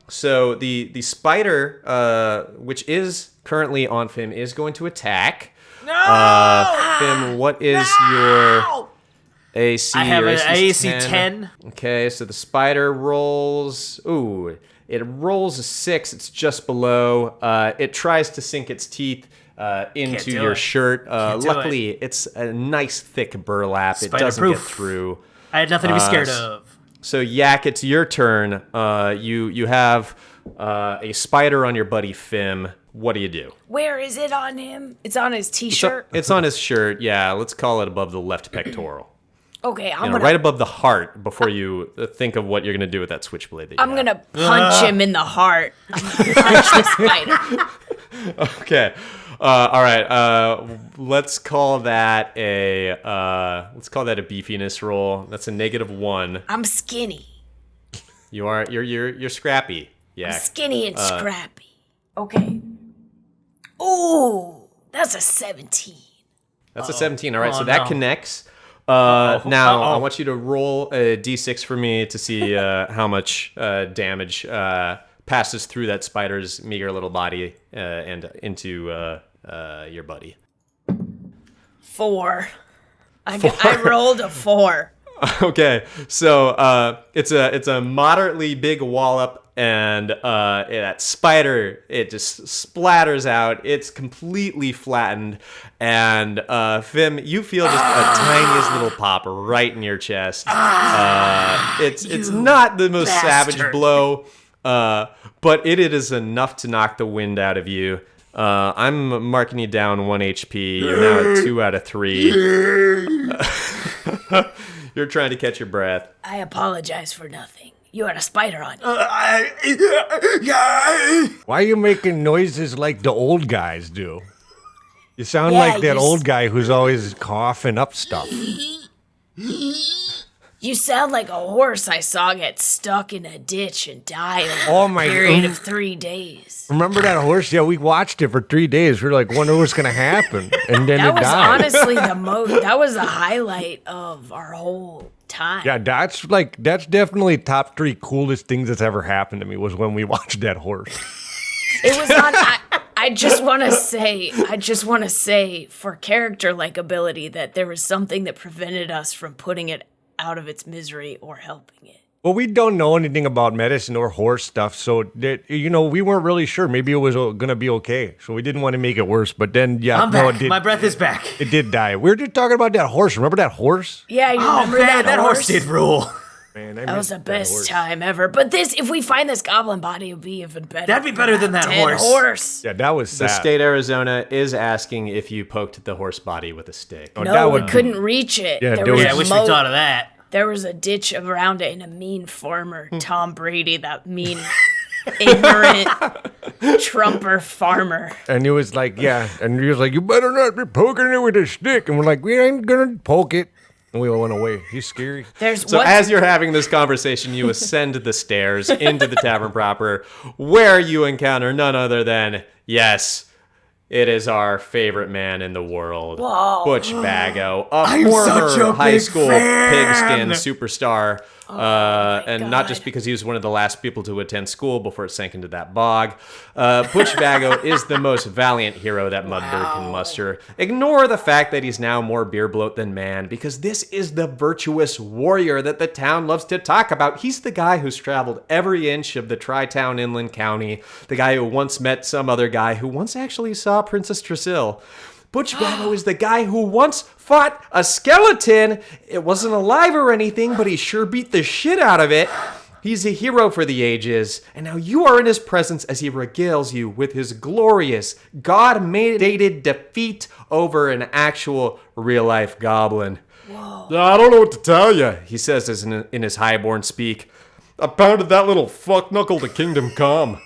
So the spider, which is currently on Fim, is going to attack. No. Fim, what is your AC? I have Your an AC AC 10. Okay, so the spider rolls. Ooh, it rolls a 6. It's just below. It tries to sink its teeth into your shirt. Luckily, it's a nice thick burlap. It doesn't get through. I had nothing to be scared of. So Yak, it's your turn. You have a spider on your buddy Fim. What do you do? Where is it on him? It's on his t-shirt. It's on his shirt. Yeah, let's call it above the left pectoral. Okay, I'm right above the heart before you think of what you're going to do with that switchblade. That you I'm have. gonna punch him in the heart. I'm gonna punch the spider. Okay. All right. Let's call that a beefiness roll. That's a -1. I'm skinny. You're scrappy. Yeah. I'm skinny and scrappy. Okay. Ooh, that's a 17. That's a 17. All right. Oh, So that no. connects. Now I Uh-oh. want you to roll a d6 for me to see how much damage passes through that spider's meager little body and into your buddy. 4. I rolled a 4. Okay, so it's a moderately big wallop, and that spider, it just splatters out. It's completely flattened, and Fim, you feel just a tiniest little pop right in your chest. It's not the most savage bastard. blow, but it is enough to knock the wind out of you. I'm marking you down 1 HP. You're now at 2 out of 3. You're trying to catch your breath. I apologize for nothing. You had a spider on you. Why are you making noises like the old guys do? You sound Yeah, like that you old guy who's always coughing up stuff. You sound like a horse I saw get stuck in a ditch and die over Oh my a period God. of 3 days. Remember that horse? Yeah, we watched it for 3 days. We were like, wondering what's gonna happen, and then That it was died. honestly that was the highlight of our whole time. Yeah, that's definitely top 3 coolest things that's ever happened to me was when we watched that horse. It was on. I just want to say, for character likability, that there was something that prevented us from putting it out of its misery or helping it. Well, we don't know anything about medicine or horse stuff, so that, we weren't really sure. Maybe it was gonna be okay, so we didn't want to make it worse. But then, yeah, I'm no, back. it did. My breath is back. It did die. We were just talking about that horse. Remember that horse? Yeah, you Oh remember man, that horse did rule. Man, That was the best time ever. But if we find this goblin body, it'll be even better. That'd be better than that dead horse. Yeah, that was sad. The state Arizona is asking if you poked the horse body with a stick. Oh, that No, we would- couldn't reach it. Yeah, there there was Yeah, I a wish we moat. thought of that. There was a ditch around it and a mean farmer, Tom Brady, that mean, ignorant Trumper farmer. And he was like, yeah. And he was like, you better not be poking it with a stick. And we're like, we ain't gonna poke it. And we all went away. He's scary. So as you're having this conversation, you ascend the stairs into the tavern proper, where you encounter none other than, yes, it is our favorite man in the world, Butch Bago, a former high school pigskin superstar. And not just because he was one of the last people to attend school before it sank into that bog. Butch Bago is the most valiant hero that Mudberg can muster. Ignore the fact that he's now more beer bloat than man, because this is the virtuous warrior that the town loves to talk about. He's the guy who's traveled every inch of the Tri-Town Inland County, the guy who once met some other guy who once actually saw Princess Tresil. Butch Bago is the guy who once fought a skeleton. It wasn't alive or anything, but he sure beat the shit out of it. He's a hero for the ages, and now you are in his presence as he regales you with his glorious, God-mandated defeat over an actual real-life goblin. Whoa. I don't know what to tell you, he says as in his highborn speak. I pounded that little fuck-knuckle to kingdom come.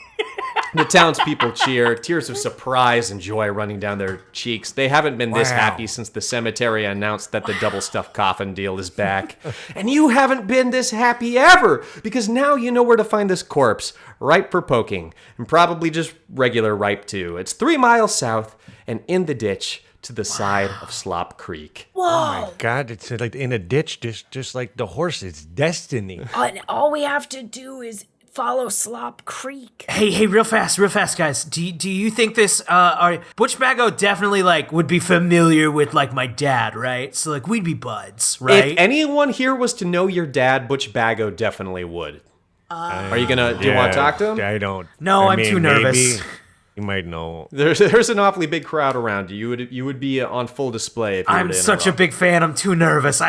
The townspeople cheer, tears of surprise and joy running down their cheeks. They haven't been this happy since the cemetery announced that the double-stuffed coffin deal is back. And you haven't been this happy ever, because now you know where to find this corpse, ripe for poking, and probably just regular ripe too. It's 3 miles south and in the ditch to the side of Slop Creek. Whoa! Oh my God, it's like in a ditch, just like the horse. It's destiny. And all we have to do is follow Slop Creek. Hey, real fast, guys. Do you think this? Butch Bago definitely would be familiar with my dad, right? So we'd be buds, right? If anyone here was to know your dad, Butch Bago definitely would. Are you gonna? Do you want to talk to him? I don't. No, I I'm mean, too nervous. Maybe you might know. There's an awfully big crowd around you. You would be on full display if you were I'm to such a interrupt. big fan. I'm too nervous.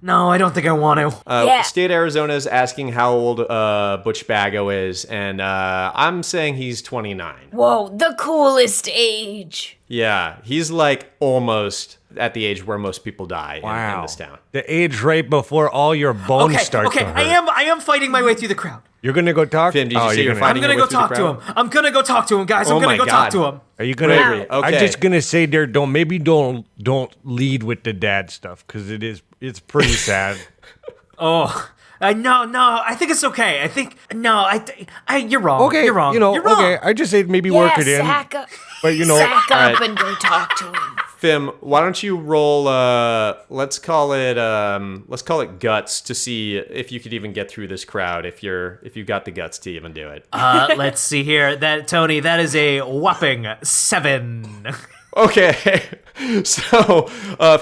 No, I don't think I want to. Yeah. State Arizona is asking how old Butch Bago is, and I'm saying he's 29. Whoa, the coolest age. Yeah, he's almost at the age where most people die in this town. The age right before all your bones start to hurt. I am fighting my way through the crowd. You're gonna go talk? Finn, did you say you're fighting I'm gonna your go way through the talk to crowd? him. I'm gonna go talk to him, guys. I'm Oh gonna my go talk God. to him. Are you gonna? Gregory, okay. I'm just gonna say there. Don't lead with the dad stuff because it's pretty sad. Oh, no. I think it's okay. You're wrong. Okay, You're wrong. you know, You're wrong. okay. I just say maybe work it in. sack up, But you know, sack up Alright. and go talk to him. Fim, why don't you roll? Let's call it guts to see if you could even get through this crowd. If you got the guts to even do it. Let's see here. Tony, that is a whopping 7. Okay, so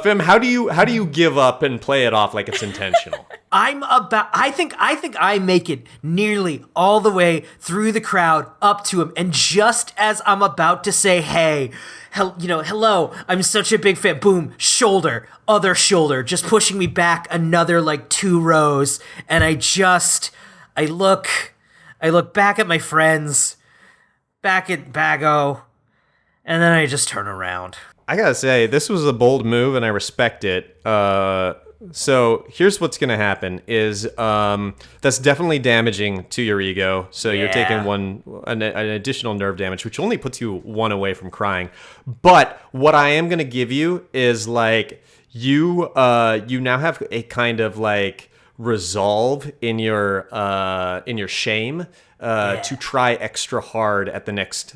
Fim, how do you give up and play it off like it's intentional? I think I make it nearly all the way through the crowd up to him, and just as I'm about to say, hey, hello, I'm such a big fan, boom, shoulder, other shoulder, just pushing me back another like 2 rows, and I look back at my friends, back at Bago, and then I just turn around. I gotta say, this was a bold move, and I respect it. So here's what's gonna happen: is that's definitely damaging to your ego. So you're taking an additional nerve damage, which only puts you 1 away from crying. But what I am gonna give you is like you now have a kind of like resolve in your shame. To try extra hard at the next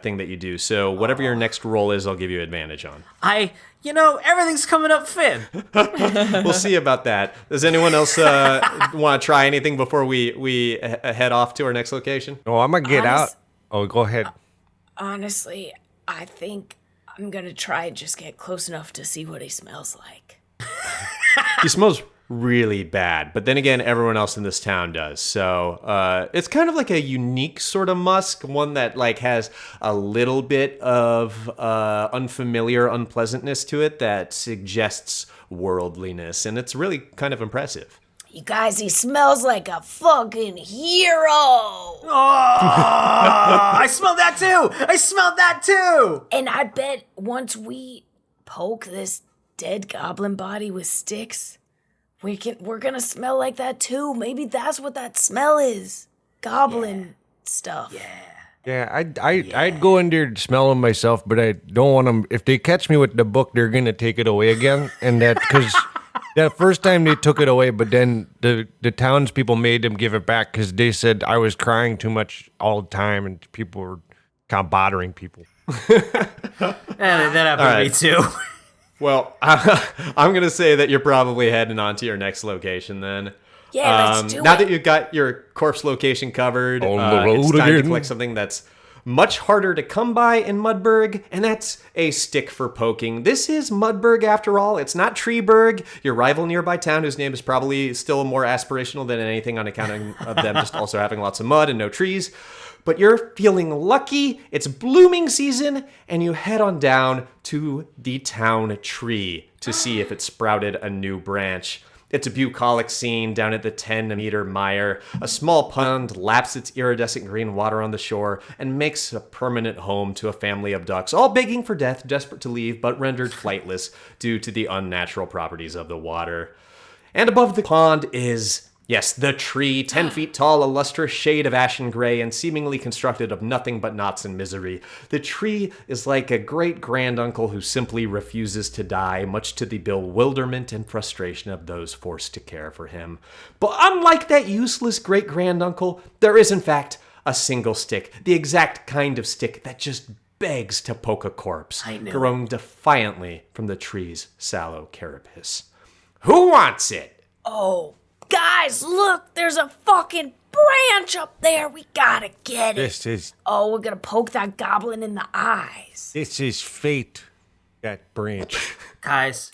thing that you do. So whatever your next roll is, I'll give you advantage on. Everything's coming up, Finn. We'll see about that. Does anyone else want to try anything before we head off to our next location? oh, I'm gonna get out. Oh, go ahead. Honestly, I think I'm gonna try and just get close enough to see what he smells like. He smells really bad, but then again, everyone else in this town does. So it's kind of like a unique sort of musk, one that like has a little bit of unfamiliar unpleasantness to it that suggests worldliness, and it's really kind of impressive. You guys, he smells like a fucking hero. I smelled that too. And I bet once we poke this dead goblin body with sticks, we're gonna smell like that too. Maybe that's what that smell is. Goblin stuff. Yeah, I'd go in there to smell them myself, but I don't want them. If they catch me with the book, they're gonna take it away again, and that because that first time they took it away, but then the townspeople made them give it back because they said I was crying too much all the time, and people were kind of bothering people. That happened to me too. Well, I'm going to say that you're probably heading on to your next location then. Yeah, let's do now it. that you've got your corpse location covered, On the road it's time to again. collect something that's much harder to come by in Mudberg, and that's a stick for poking. This is Mudberg after all. It's not Treeburg, your rival nearby town whose name is probably still more aspirational than anything on account of them just also having lots of mud and no trees. But you're feeling lucky, it's blooming season, and you head on down to the town tree to see if it sprouted a new branch. It's a bucolic scene down at the 10-meter mire. A small pond laps its iridescent green water on the shore and makes a permanent home to a family of ducks, all begging for death, desperate to leave, but rendered flightless due to the unnatural properties of the water. And above the pond is... yes, the tree, 10 feet tall, a lustrous shade of ashen gray, and seemingly constructed of nothing but knots and misery. The tree is like a great-granduncle who simply refuses to die, much to the bewilderment and frustration of those forced to care for him. But unlike that useless great-granduncle, there is in fact a single stick, the exact kind of stick that just begs to poke a corpse, grown defiantly from the tree's sallow carapace. Who wants it? Oh, guys, look, there's a fucking branch up there. We gotta get it. We're gonna poke that goblin in the eyes. This is fate. That branch. Guys,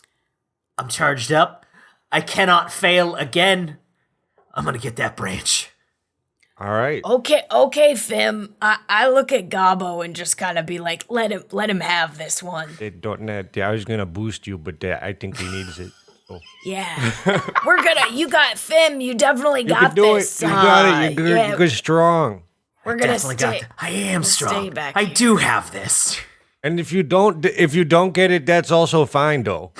I'm charged up. I cannot fail again. I'm gonna get that branch. All right. Okay, Fim. I look at Gobbo and just kind of be like, let him have this one. I was gonna boost you, but I think he needs it. Oh. Yeah. You got Fim, you definitely You got can do this. it. You got it. You're good, strong. We're gonna Definitely got stay. that. I am stay strong. back I here. do have this. And if you don't get it, that's also fine, though.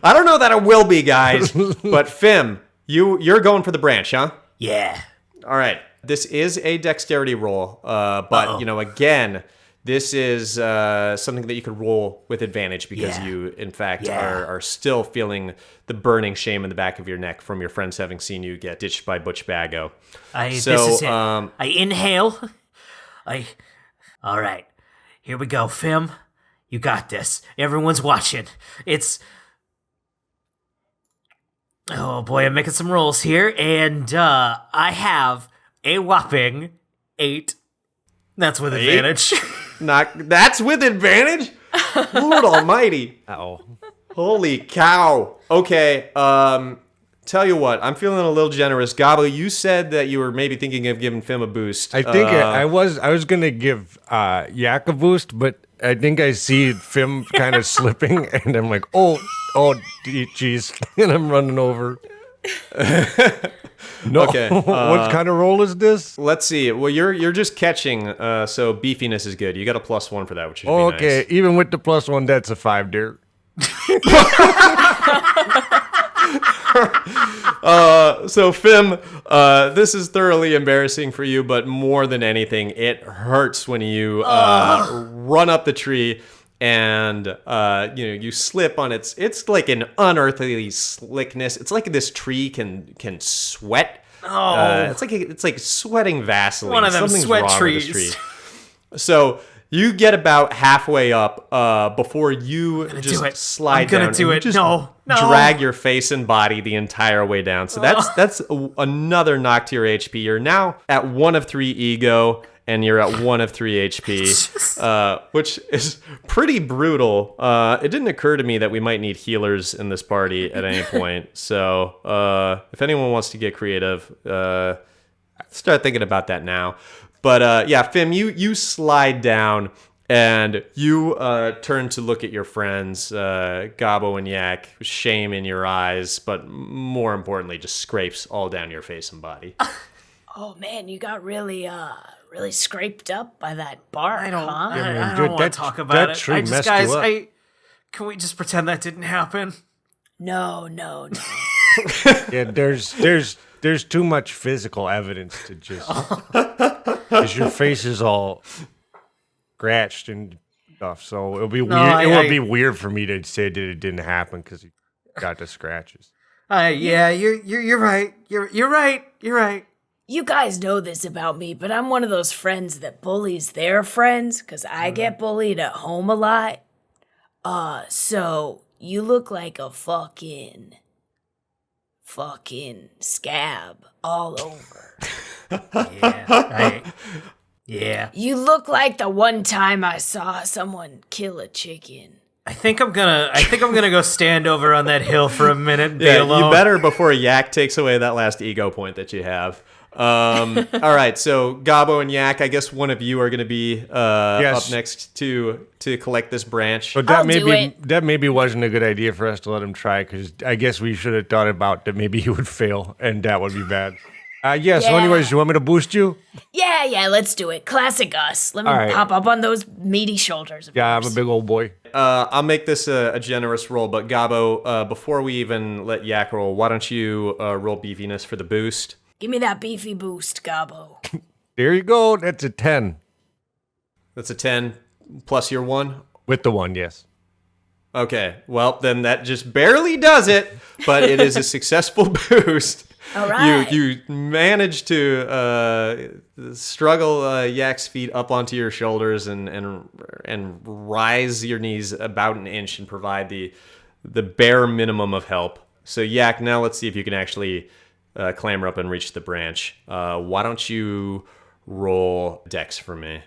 I don't know that it will be, guys, but Fim, you're going for the branch, huh? Yeah. All right. This is a dexterity roll, but again, this is something that you could roll with advantage because you, in fact, are still feeling the burning shame in the back of your neck from your friends having seen you get ditched by Butch Baggo. This is it. I inhale. All right. Here we go, Fim. You got this. Everyone's watching. Oh boy, I'm making some rolls here, and I have a whopping 8. That's with advantage. That's with advantage? Lord almighty. Uh-oh. Holy cow. Okay, tell you what, I'm feeling a little generous. Gobble, you said that you were maybe thinking of giving Fim a boost. I think I was gonna give Yak a boost, but I think I see Fim kind of slipping, and I'm like, oh, jeez, and I'm running over. No. Okay. What kind of roll is this? Let's see. Well, you're just catching, so beefiness is good. You got a +1 for that, which is Okay, nice. even with the +1, that's a 5, dear. So Fim, this is thoroughly embarrassing for you, but more than anything, it hurts when you run up the tree and you slip on it's like an unearthly slickness. It's like this tree can sweat. It's like sweating Vaseline. One of them Something's sweat wrong trees. with this tree. So you get about halfway up before you just slide down. I'm gonna do it. No. Drag your face and body the entire way down. So that's another knock to your HP. You're now at 1 of 3 ego, and you're at 1 of 3 HP, which is pretty brutal. It didn't occur to me that we might need healers in this party at any point. So if anyone wants to get creative, start thinking about that now. But Fim, you slide down and you turn to look at your friends, Gabo and Yak, shame in your eyes, but more importantly, just scrapes all down your face and body. Oh man, you got really scraped up by that bark, I don't huh? want to talk about it. tree messed you up. Can we just pretend that didn't happen? No. Yeah, there's too much physical evidence to just because your face is all scratched and stuff. So it'll be weird. It would be weird for me to say that it didn't happen because you got the scratches. Yeah, you're right. You're right. You guys know this about me, but I'm one of those friends that bullies their friends because I get bullied at home a lot. So you look like a fucking scab all over. Yeah. You look like the one time I saw someone kill a chicken. I think I'm gonna go stand over on that hill for a minute and be alone. You better before Yak takes away that last ego point that you have. All right, so Gabo and Yak, I guess one of you are going to be up next to collect this branch. But that maybe wasn't a good idea for us to let him try because I guess we should have thought about that. Maybe he would fail, and that would be bad. So anyways, you want me to boost you? Yeah, let's do it. Classic us. Let me pop up on those meaty shoulders of yours. I'm a big old boy. I'll make this a generous roll, but Gabo, before we even let Yak roll, why don't you roll beefiness for the boost? Give me that beefy boost, Gabo. There you go. That's a 10. That's a 10 plus your 1? With the 1, yes. Okay, well, then that just barely does it, but it is a successful boost. All right. You managed to struggle Yak's feet up onto your shoulders and rise your knees about an inch and provide the bare minimum of help. So Yak, now let's see if you can actually clamber up and reach the branch. Why don't you roll Dex for me?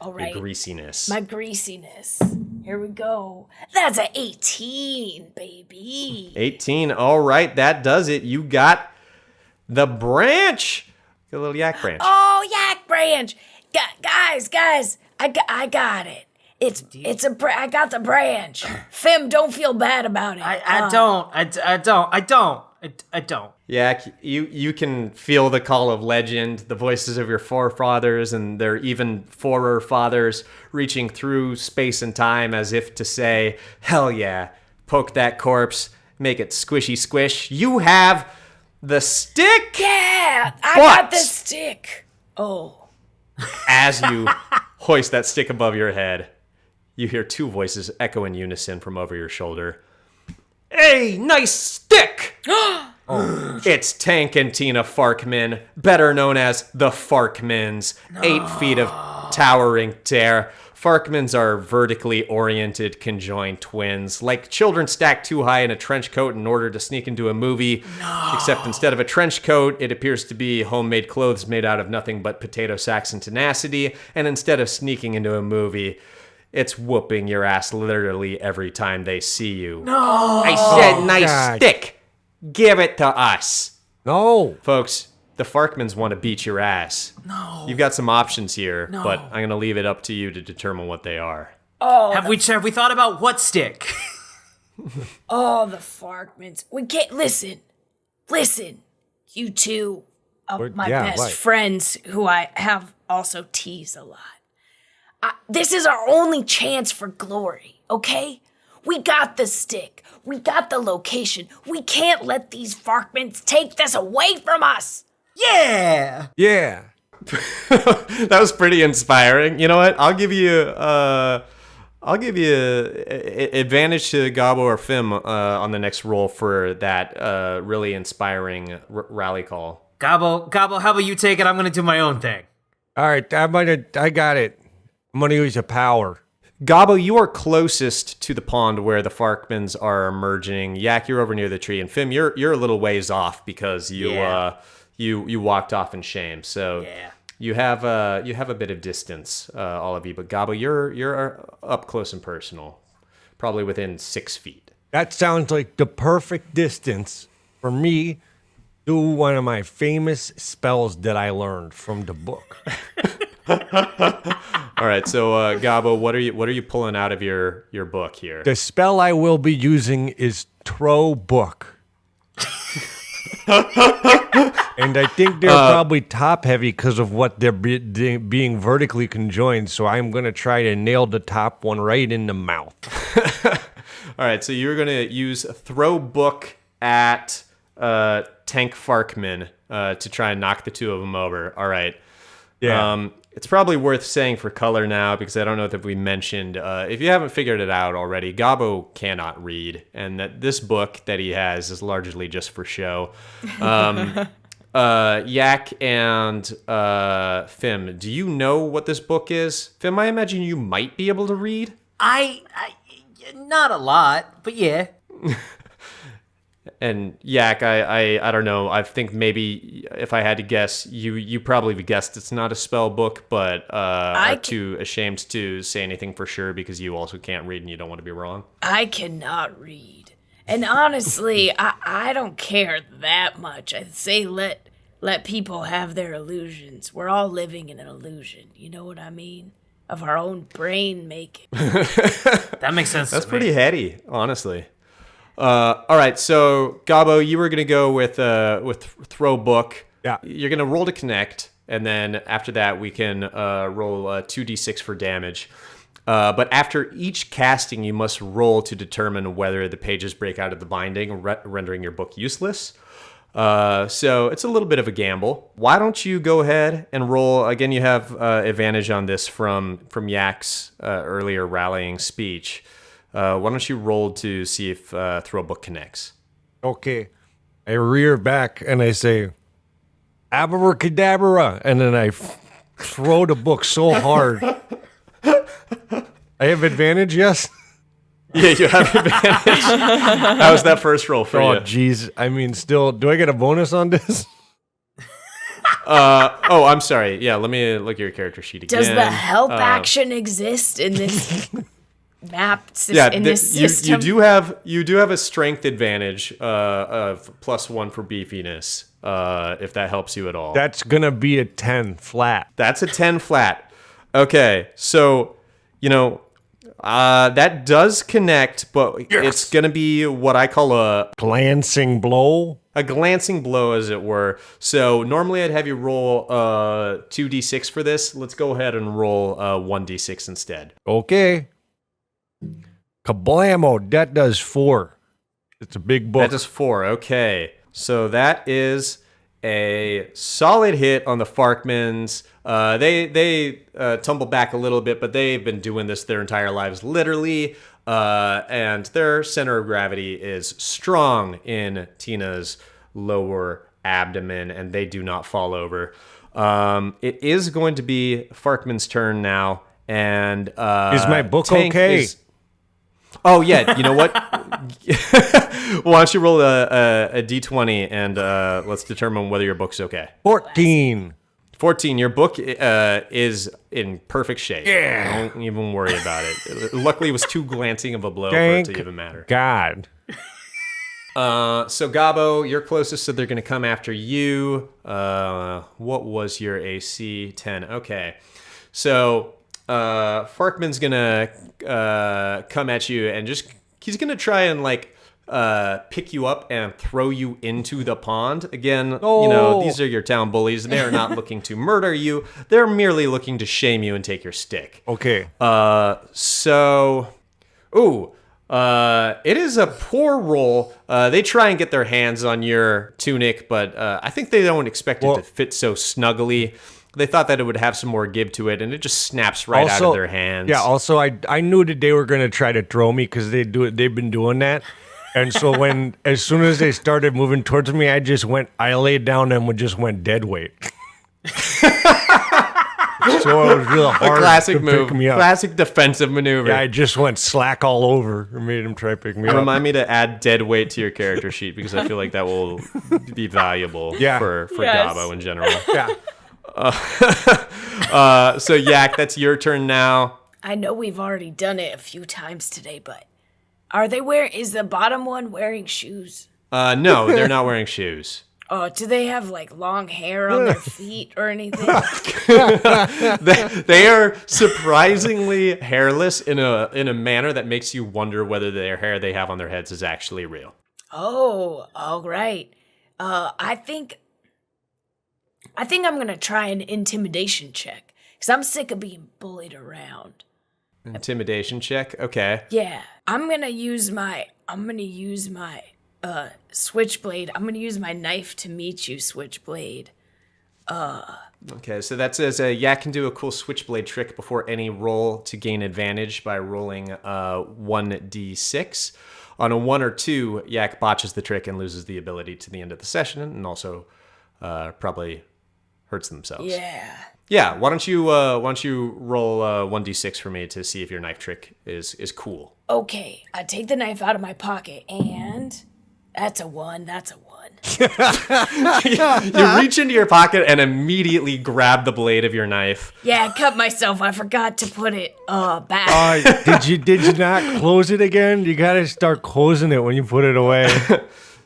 All right. Your greasiness. My greasiness. Here we go. That's a 18, baby. 18. All right, that does it. You got the branch. Got a little yak branch. Oh, yak branch. Guys, I got it. I got the branch. Fim, don't feel bad about it. I don't. I don't. Yak, you can feel the call of legend, the voices of your forefathers and their even forefathers reaching through space and time as if to say, hell yeah, poke that corpse, make it squishy squish. You have the stick! Yeah, I But- got the stick. Oh. As you hoist that stick above your head, you hear two voices echo in unison from over your shoulder. Hey, nice stick! It's Tank and Tina Farkman, better known as the Farkmans. 8 feet of towering tear. Farkmans are vertically oriented, conjoined twins, like children stacked too high in a trench coat in order to sneak into a movie. Except instead of a trench coat, it appears to be homemade clothes made out of nothing but potato sacks and tenacity. And instead of sneaking into a movie, it's whooping your ass literally every time they see you. No! I said nice God. stick! Give it to us! No. Folks, the Farkmans want to beat your ass. No. You've got some options here, but I'm going to leave it up to you to determine what they are. Have we thought about what stick? Oh, the Farkmans. We can't listen. You two are my best friends who I have also teased a lot. This is our only chance for glory, okay? We got the stick. We got the location. We can't let these Farkmans take this away from us. Yeah! Yeah. That was pretty inspiring. You know what? I'll give you advantage to Gabo or Fim on the next roll for that really inspiring rally call. Gobble, how about you take it? I'm gonna do my own thing. All right, I got it. I'm gonna use a power. Gabo, you are closest to the pond where the Farkmans are emerging. Yak, you're over near the tree, and Fim, you're a little ways off because you walked off in shame. So you have a bit of distance, all of you. But Gabo, you're up close and personal, probably within 6 feet. That sounds like the perfect distance for me to do one of my famous spells that I learned from the book. All right, so Gabo, what are you pulling out of your book here? The spell I will be using is throw book. And I think they're probably top heavy because of what they're being vertically conjoined. So I'm going to try to nail the top one right in the mouth. All right, so you're going to use throw book at Tank Farkman to try and knock the two of them over. All right. Yeah. It's probably worth saying for color now because I don't know if we mentioned, if you haven't figured it out already, Gabo cannot read, and that this book that he has is largely just for show. Yak and Fim, do you know what this book is? Fim, I imagine you might be able to read. I not a lot, but yeah. And Yak, I don't know. I think maybe if I had to guess, you probably guessed it's not a spell book, but are too ashamed to say anything for sure because you also can't read and you don't want to be wrong. I cannot read. And honestly, I don't care that much. I say let people have their illusions. We're all living in an illusion. You know what I mean? Of our own brain making. That makes sense. That's to me. pretty heady, honestly. All right, so Gabo, you were gonna go with throw book. Yeah. You're gonna roll to connect, and then after that we can roll 2d6 for damage. But after each casting, you must roll to determine whether the pages break out of the binding, rendering your book useless. So it's a little bit of a gamble. Why don't you go ahead and roll again? You have advantage on this from Yak's earlier rallying speech. Why don't you roll to see if throw book connects? Okay. I rear back and I say, abracadabra, and then I throw the book so hard. I have advantage, yes? Yeah, you have advantage. How was that first roll for Oh, you? jeez. I mean, still, do I get a bonus on this? Oh, I'm sorry. Yeah, let me look at your character sheet again. Does the help action exist in this map Yeah, in this you system? do have a strength advantage of +1 for beefiness, if that helps you at all. That's going to be a 10 flat. That's a 10 flat. Okay, so that does connect, but it's gonna be what I call a Glancing blow. a glancing blow, as it were. So normally I'd have you roll 2d6 for this. Let's go ahead and roll 1d6 instead. Okay. Kablamo, that does 4. It's a big book. That does 4. Okay. So that is a solid hit on the Farkmans. They tumble back a little bit, but they've been doing this their entire lives, literally. And their center of gravity is strong in Tina's lower abdomen, and they do not fall over. It is going to be Farkman's turn now, and is my book Tank okay? Oh yeah, you know what? Why don't you roll a d20 and let's determine whether your book's okay. 14. 14. Your book is in perfect shape. Yeah. Don't even worry about it. Luckily, it was too glancing of a blow for it to even matter. God. So Gabo, you're closest, so they're going to come after you. What was your AC? 10. Okay. So Farkman's going to come at you and he's going to try and pick you up and throw you into the pond. Again, these are your town bullies. They're not looking to murder you. They're merely looking to shame you and take your stick. Okay. It is a poor roll. They try and get their hands on your tunic, but I think they don't expect it to fit so snugly. They thought that it would have some more give to it, and it just snaps right out of their hands. Yeah, also, I knew that they were going to try to throw me because they've been doing that. And so as soon as they started moving towards me, I laid down and just went dead weight. So it was real hard classic to move. pick me up. Classic defensive maneuver. Yeah, I just went slack all over and made him try to pick me up. Remind me to add dead weight to your character sheet because I feel like that will be valuable for Gabo in general. Yeah. So Yak, that's your turn now. I know we've already done it a few times today, but is the bottom one wearing shoes? No, they're not wearing shoes. Oh, do they have long hair on their feet or anything? They are surprisingly hairless in a manner that makes you wonder whether their hair they have on their heads is actually real. Oh, all right. I think I'm gonna try an intimidation check because I'm sick of being bullied around. Intimidation check. Okay. Yeah, I'm gonna use my switchblade. I'm gonna use my knife to meet you, switchblade. Okay, so that says Yak can do a cool switchblade trick before any roll to gain advantage by rolling 1d6. On a 1 or 2, Yak botches the trick and loses the ability to the end of the session, and also probably hurts themselves. Yeah. Yeah. Why don't you roll 1d6 for me to see if your knife trick is cool? Okay, I take the knife out of my pocket and that's a 1. That's a 1. You reach into your pocket and immediately grab the blade of your knife. Yeah, I cut myself. I forgot to put it back. Did you not close it again? You gotta start closing it when you put it away.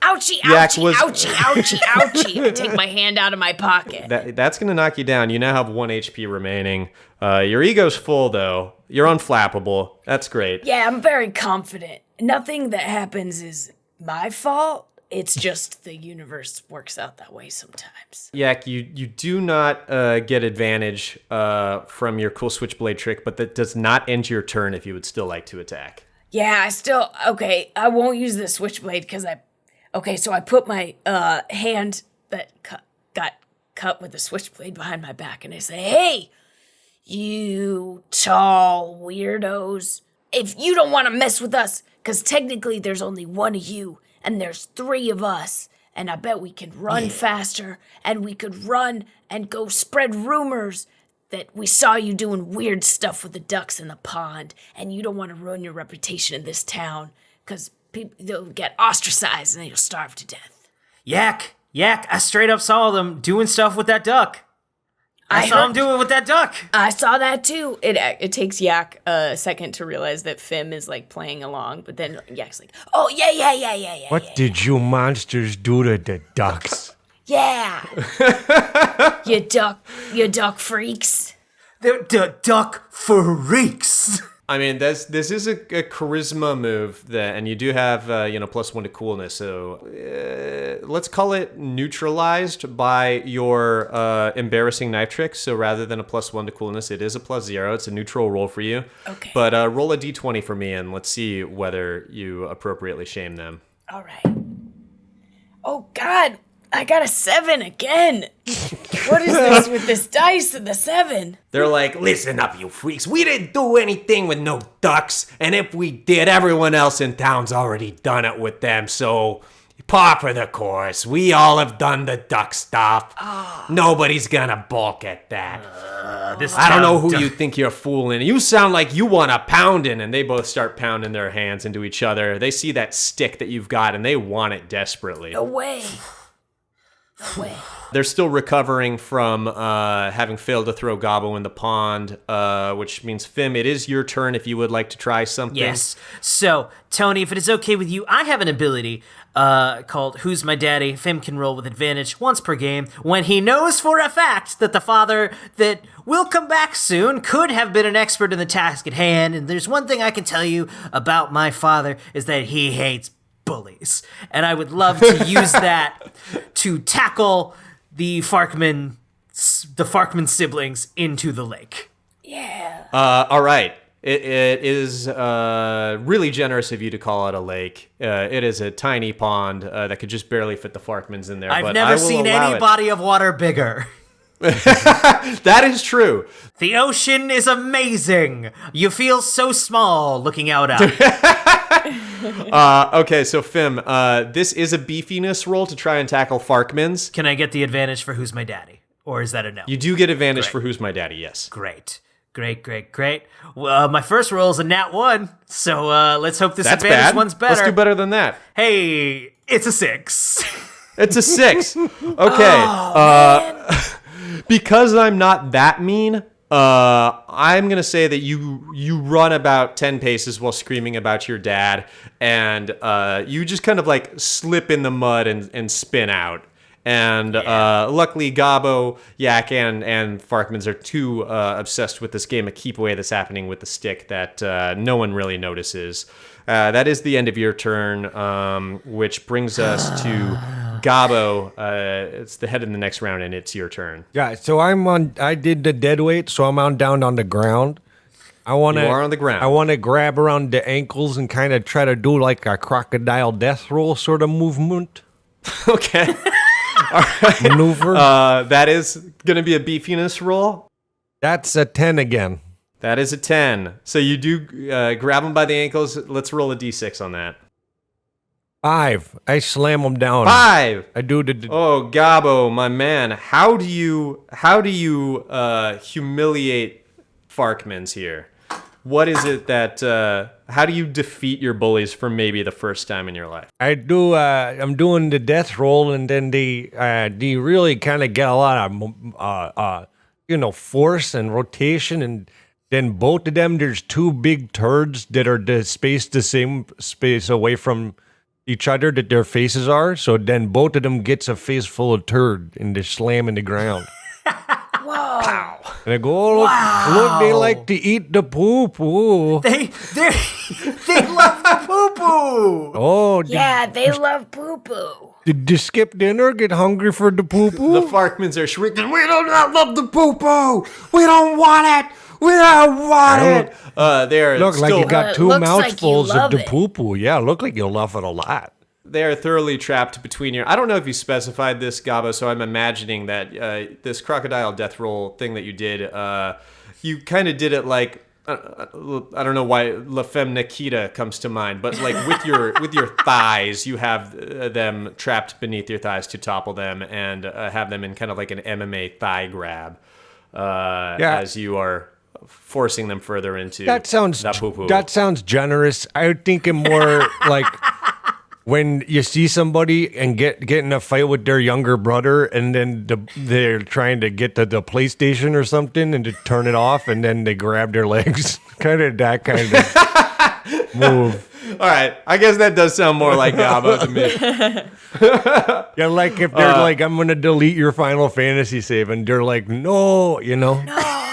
Ouchie, ouchie, ouchie, ouchie, ouchie. I take my hand out of my pocket. That's going to knock you down. You now have 1 HP remaining. Your ego's full, though. You're unflappable. That's great. Yeah, I'm very confident. Nothing that happens is my fault. It's just the universe works out that way sometimes. Yak, you do not get advantage from your cool switchblade trick, but that does not end your turn if you would still like to attack. Yeah, I won't use the switchblade because so I put my hand that got cut with the switchblade behind my back and I say, hey, you tall weirdos, if you don't want to mess with us, because technically there's only one of you and there's 3 of us, and I bet we can run faster and we could run and go spread rumors that we saw you doing weird stuff with the ducks in the pond and you don't want to ruin your reputation in this town because they'll get ostracized and they'll starve to death. Yak, I straight up saw them doing stuff with that duck. I saw him do it with that duck. I saw that too. It takes Yak a second to realize that Fim is playing along, but then Yak's like, oh, yeah. What did you monsters do to the ducks? Yeah. You duck freaks. They're duck freaks. I mean, this is a charisma move, and you do have +1 to coolness. So let's call it neutralized by your embarrassing knife trick. So rather than a +1 to coolness, it is a +0. It's a neutral roll for you. Okay. But roll a d20 for me, and let's see whether you appropriately shame them. All right. Oh, God. I got a 7 again. What is this with this dice and the 7? They're like, listen up, you freaks. We didn't do anything with no ducks. And if we did, everyone else in town's already done it with them. So, par for the course. We all have done the duck stuff. Nobody's gonna balk at that. I don't know who you think you're fooling. You sound like you want a pounding. And they both start pounding their hands into each other. They see that stick that you've got, and they want it desperately. No way. No way. They're still recovering from having failed to throw Gobbo in the pond, which means, Fim, it is your turn if you would like to try something. Yes. So, Tony, if it is okay with you, I have an ability called Who's My Daddy? Fim can roll with advantage once per game when he knows for a fact that the father that will come back soon could have been an expert in the task at hand. And there's one thing I can tell you about my father is that he hates bullies. And I would love to use that to tackle the Farkman siblings into the lake. Yeah. All right. It is really generous of you to call it a lake. It is a tiny pond that could just barely fit the Farkmans in there. I've but never I will seen allow any it. body of water bigger. That is true. The ocean is amazing. You feel so small looking out at it. Okay, so Fim, this is a beefiness roll to try and tackle Farkmans. Can I get the advantage for Who's My Daddy? Or is that a no? You do get advantage for Who's My Daddy, yes. Great. Well, my first roll is a nat 1, so let's hope this That's advantage bad. one's better. Let's do better than that. Hey, it's a 6. It's a 6. Okay. Because I'm not that mean, I'm going to say that you run about 10 paces while screaming about your dad, and you just kind of like slip in the mud and spin out. And luckily, Gobbo, Yak, and Farkmans are too obsessed with this game of keep away that's happening with the stick that no one really notices. That is the end of your turn, which brings us to Gobbo. It's the head in the next round, and it's your turn. Yeah, so I did the dead weight, so I'm down on the ground. You are on the ground. I want to grab around the ankles and kind of try to do like a crocodile death roll sort of movement. Okay. Maneuver. That is going to be a beefiness roll. That's a 10 again. That is a 10. So you do grab him by the ankles. Let's roll a d6 on that. 5. I slam them down. 5. I do the. Oh, Gobbo, my man, how do you humiliate Farkmans here? What is it that? How do you defeat your bullies for maybe the first time in your life? I do. I'm doing the death roll, and then they really kind of get a lot of force and rotation, and then both of them, there's two big turds that are the same space away from each other that their faces are. So then both of them gets a face full of turd, and they slam in the ground. Whoa. And I go, oh, look, they like to eat the poo-poo. They love the poo-poo. Oh, Yeah, they love poo-poo. did you skip dinner? Get hungry for the poo-poo? The Farkmans are shrieking, We do not love the poo-poo. We don't want it. We don't want it. They're Look still, like you got two looks like mouthfuls you of love the it. poo-poo. Yeah, look like you love it a lot. they are thoroughly trapped between your. I don't know if you specified this, Gabo, so I'm imagining that this crocodile death roll thing that you did, you kind of did it like. I don't know why La Femme Nikita comes to mind, but like with your thighs, you have them trapped beneath your thighs to topple them and have them in kind of like an MMA thigh grab as you are forcing them further into That sounds poo-poo. that sounds generous. I would think it more like when you see somebody and get in a fight with their younger brother, and then they're trying to get to the PlayStation or something and to turn it off, and then they grab their legs. Kind of that kind of move. All right, I guess that does sound more like Gabo to me. Yeah, like if they're like, I'm going to delete your Final Fantasy save, and they're like, no, you know. No.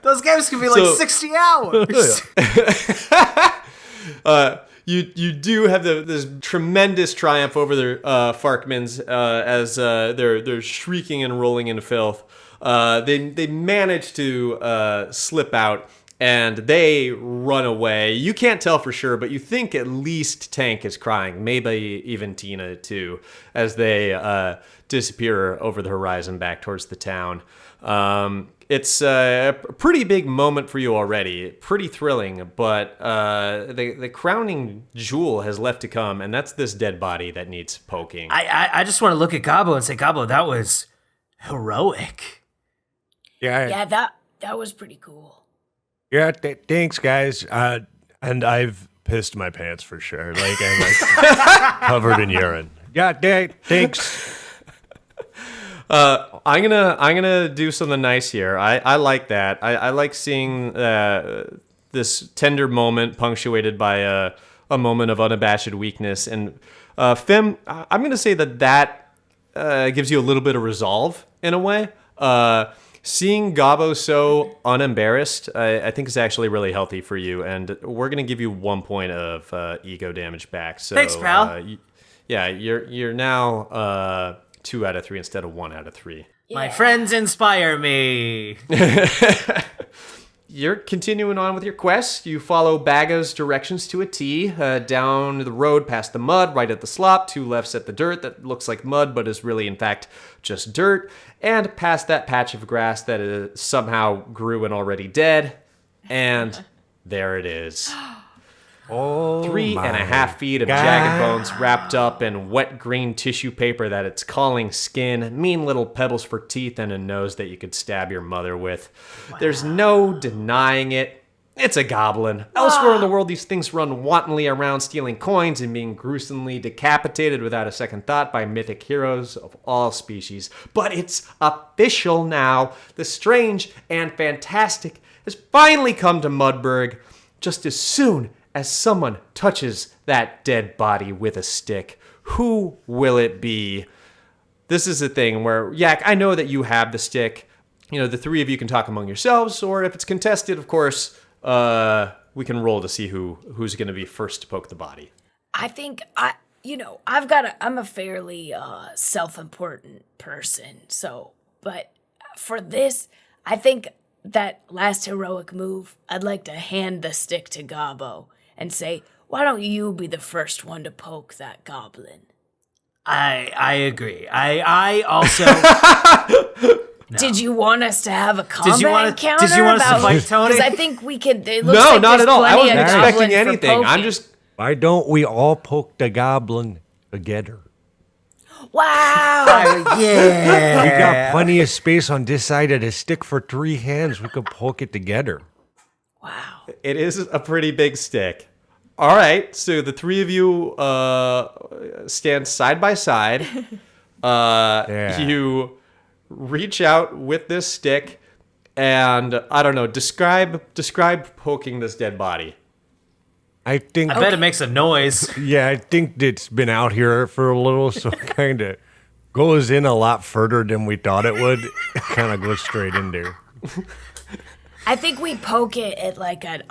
Those games can be like So- 60 hours. You do have this tremendous triumph over the Farkmans as they're shrieking and rolling in filth. They manage to slip out and they run away. You can't tell for sure, but you think at least Tank is crying, maybe even Tina too, as they disappear over the horizon back towards the town. It's a pretty big moment for you already, pretty thrilling, but the crowning jewel has left to come, and that's this dead body that needs poking. I just want to look at Gabo and say, Gabo, that was heroic. Yeah, that was pretty cool. Yeah, thanks, guys. And I've pissed my pants for sure. Like, I'm like covered in urine. Yeah, thanks. I'm gonna do something nice here. I like that. I like seeing this tender moment punctuated by a moment of unabashed weakness. And Fem, I'm gonna say that gives you a little bit of resolve in a way. Seeing Gabo so unembarrassed, I think is actually really healthy for you. And we're gonna give you 1 point of ego damage back. So, Thanks, pal. Yeah, you're now 2 out of 3 instead of 1 out of 3. My friends inspire me. You're continuing on with your quest. You follow Baga's directions to a T, down the road past the mud, right at the slop, 2 lefts at the dirt that looks like mud but is really in fact just dirt, and past that patch of grass that somehow grew and already dead, and there it is. Oh, 3.5 feet of jagged bones wrapped up in wet green tissue paper that it's calling skin, mean little pebbles for teeth, and a nose that you could stab your mother with. Wow. There's no denying it. It's a goblin. Elsewhere in the world, these things run wantonly around stealing coins and being gruesomely decapitated without a second thought by mythic heroes of all species. But it's official now. The strange and fantastic has finally come to Mudberg just as soon as someone touches that dead body with a stick. Who will it be? This is the thing where, Yak, I know that you have the stick. You know, the 3 of you can talk among yourselves, or if it's contested, of course, we can roll to see who's going to be first to poke the body. I think I'm a fairly self-important person. So, but for this, I think that last heroic move, I'd like to hand the stick to Gabo and say, why don't you be the first one to poke that goblin? I agree. I also... No. Did you want us to have a combat encounter? Did you want us to fight Tony? Because I think we could... It looks No, like not there's at all. I plenty wasn't of expecting goblin for anything. I'm poking. just... Why don't we all poke the goblin together? Wow! Yeah. We got plenty of space on this side of the stick for 3 hands. We could poke it together. Wow. It is a pretty big stick. All right, so the 3 of you stand side by side. You reach out with this stick, and I don't know. Describe poking this dead body. I bet it makes a noise. Yeah, I think it's been out here for a little, so kind of goes in a lot further than we thought it would. Kind of goes straight in there. I think we poke it at like an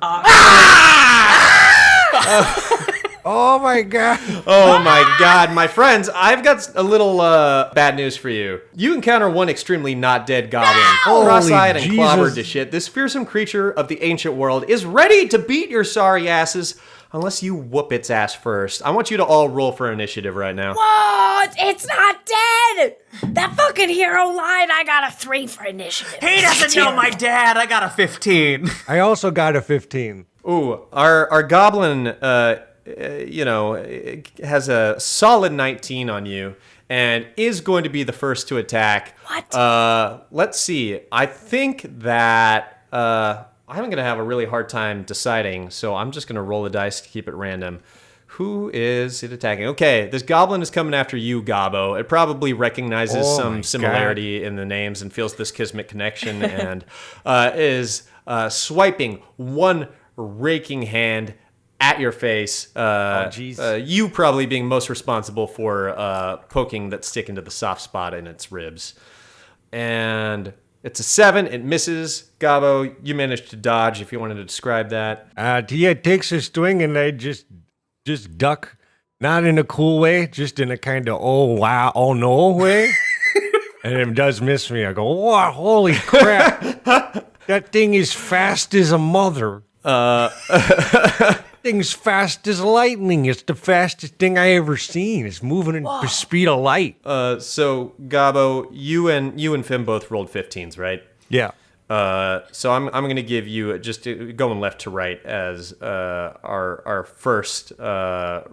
Oh my god! Oh my god, my friends, I've got a little bad news for you. You encounter one extremely not dead goblin, cross-eyed and Holy clobbered Jesus. to shit. This fearsome creature of the ancient world is ready to beat your sorry asses unless you whoop its ass first. I want you to all roll for initiative right now. What? It's not dead! That fucking hero lied. I got a 3 for initiative. He doesn't know my dad. I got a 15. I also got a 15. Ooh, our goblin, has a solid 19 on you and is going to be the first to attack. What? Let's see. I think that I'm going to have a really hard time deciding, so I'm just going to roll the dice to keep it random. Who is it attacking? Okay, this goblin is coming after you, Gabo. It probably recognizes Oh my some similarity in the names and feels this kismet connection and is swiping one raking hand at your face. jeez. You probably being most responsible for poking that stick into the soft spot in its ribs. And It's a 7. It misses. Gabo, you managed to dodge if you wanted to describe that. Yeah, it takes a swing and I just duck. Not in a cool way, just in a kind of oh wow, oh no way. And it does miss me. I go, wow, holy crap. That thing is fast as a mother. Thing's fast as lightning. It's the fastest thing I ever seen. It's moving at the speed of light. So Gabo, you and Finn both rolled 15s, right? Yeah. So I'm going to give you just going left to right as our first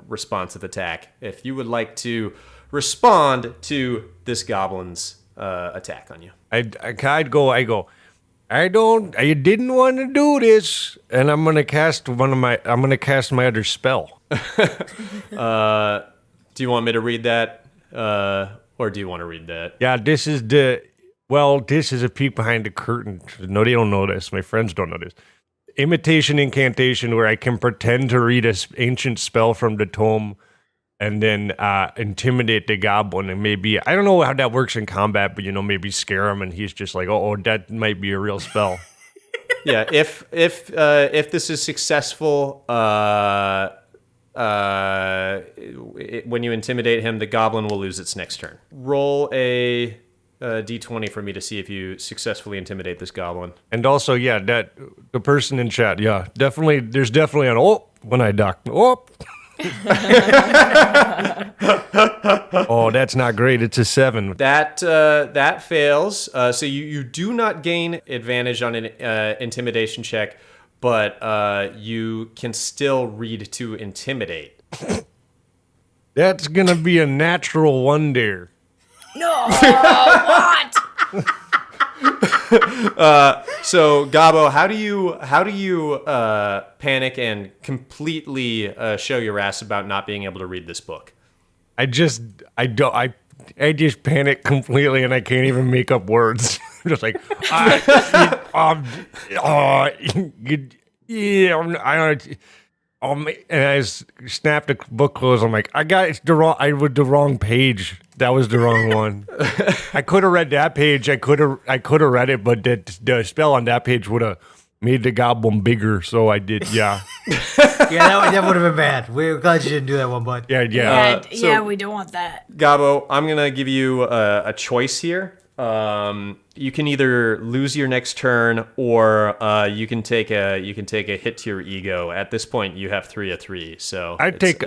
responsive attack. If you would like to respond to this goblin's attack on you, I go. I didn't want to do this, and I'm gonna cast my other spell. do you want me to read that, or do you want to read that? Yeah, this is a peek behind the curtain. No, they don't know this. My friends don't know this. Imitation incantation, where I can pretend to read an ancient spell from the tome, and then intimidate the goblin, and maybe I don't know how that works in combat, but maybe scare him, and he's just like, oh, that might be a real spell. Yeah, if this is successful, when you intimidate him, the goblin will lose its next turn. Roll a d20 for me to see if you successfully intimidate this goblin. And also, yeah, that the person in chat, yeah, definitely, there's definitely an when I duck. Oh, that's not great. It's a 7. That fails. So you do not gain advantage on an intimidation check, but you can still read to intimidate. That's gonna be a natural 1 there. No, what? So Gabo, how do you panic and completely show your ass about not being able to read this book? I just panic completely and I can't even make up words. I'm just like, and I snapped the book closed. I'm like, I read the wrong page. That was the wrong one. I could have read that page. I could have read it, but the spell on that page would have made the goblin bigger. So I did, yeah. Yeah, that would have been bad. We're glad you didn't do that one, bud. Yeah. Yeah, we don't want that. Gabo, I'm gonna give you a choice here. You can either lose your next turn, or you can take a hit to your ego. At this point, you have 3 of 3. So I'll take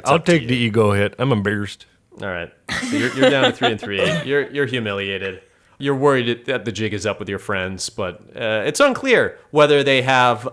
the ego hit. I'm embarrassed. All right, so you're down to 3 and 3. You're humiliated. You're worried that the jig is up with your friends, but it's unclear whether they have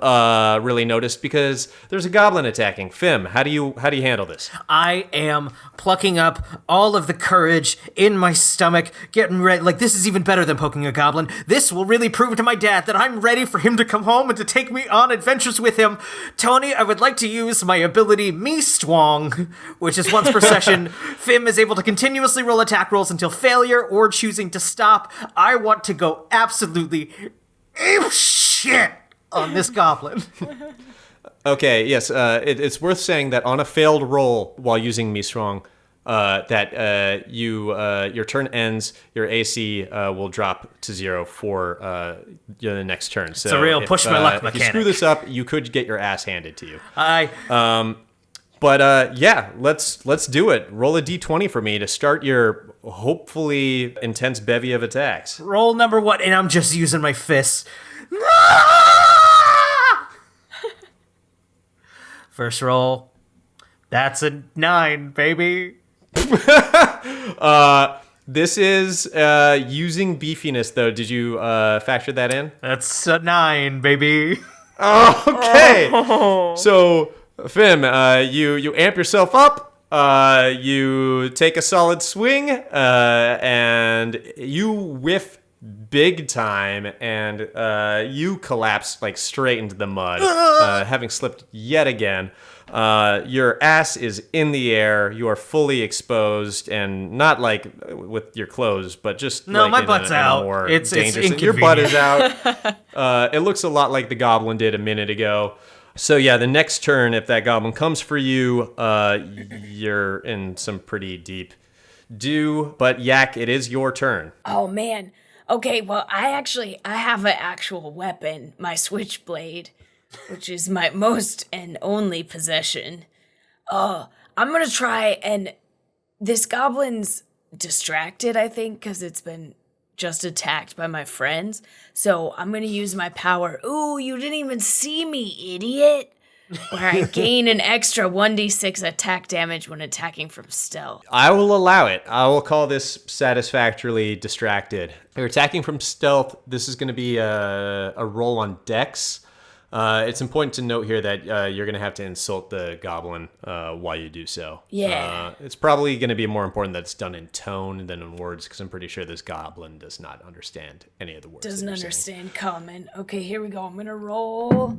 really noticed because there's a goblin attacking. Fim, how do you handle this? I am plucking up all of the courage in my stomach, getting ready. Like, this is even better than poking a goblin. This will really prove to my dad that I'm ready for him to come home and to take me on adventures with him. Tony, I would like to use my ability Me Strong, which is once per session. Fim is able to continuously roll attack rolls until failure or choosing to stop. I want to go absolutely ape shit on this goblin. Okay, yes, it's worth saying that on a failed roll while using Me Strong, that your turn ends, your AC will drop to 0 for the next turn. So it's a real push my luck mechanic. If you screw this up, you could get your ass handed to you. But yeah, let's do it. Roll a d20 for me to start your hopefully intense bevy of attacks. roll number 1, and I'm just using my fists. First roll. That's a 9, baby. This is using beefiness, though. Did you factor that in? That's a 9, baby. Okay. So, Fim, you amp yourself up. You take a solid swing, and you whiff big time, and you collapse like straight into the mud, having slipped yet again. Your ass is in the air. You are fully exposed, and not like with your clothes, but just No, like my in butt's in out. more It's dangerous. Your butt is inconvenient. out. It looks a lot like the goblin did a minute ago. So yeah, the next turn, if that goblin comes for you, you're in some pretty deep dew. But Yak, it is your turn. Oh man, Okay, well, I have an actual weapon, my switchblade, which is my most and only possession. I'm gonna try, and this goblin's distracted, I think, because it's been just attacked by my friends. So I'm gonna use my power. Ooh, you didn't even see me, idiot! Where I gain an extra 1d6 attack damage when attacking from stealth. I will allow it. I will call this satisfactorily distracted. You're attacking from stealth. This is going to be a roll on Dex. It's important to note here that you're going to have to insult the goblin while you do so. Yeah. It's probably going to be more important that it's done in tone than in words, because I'm pretty sure this goblin does not understand any of the words. Doesn't understand common. Okay, here we go. I'm gonna roll.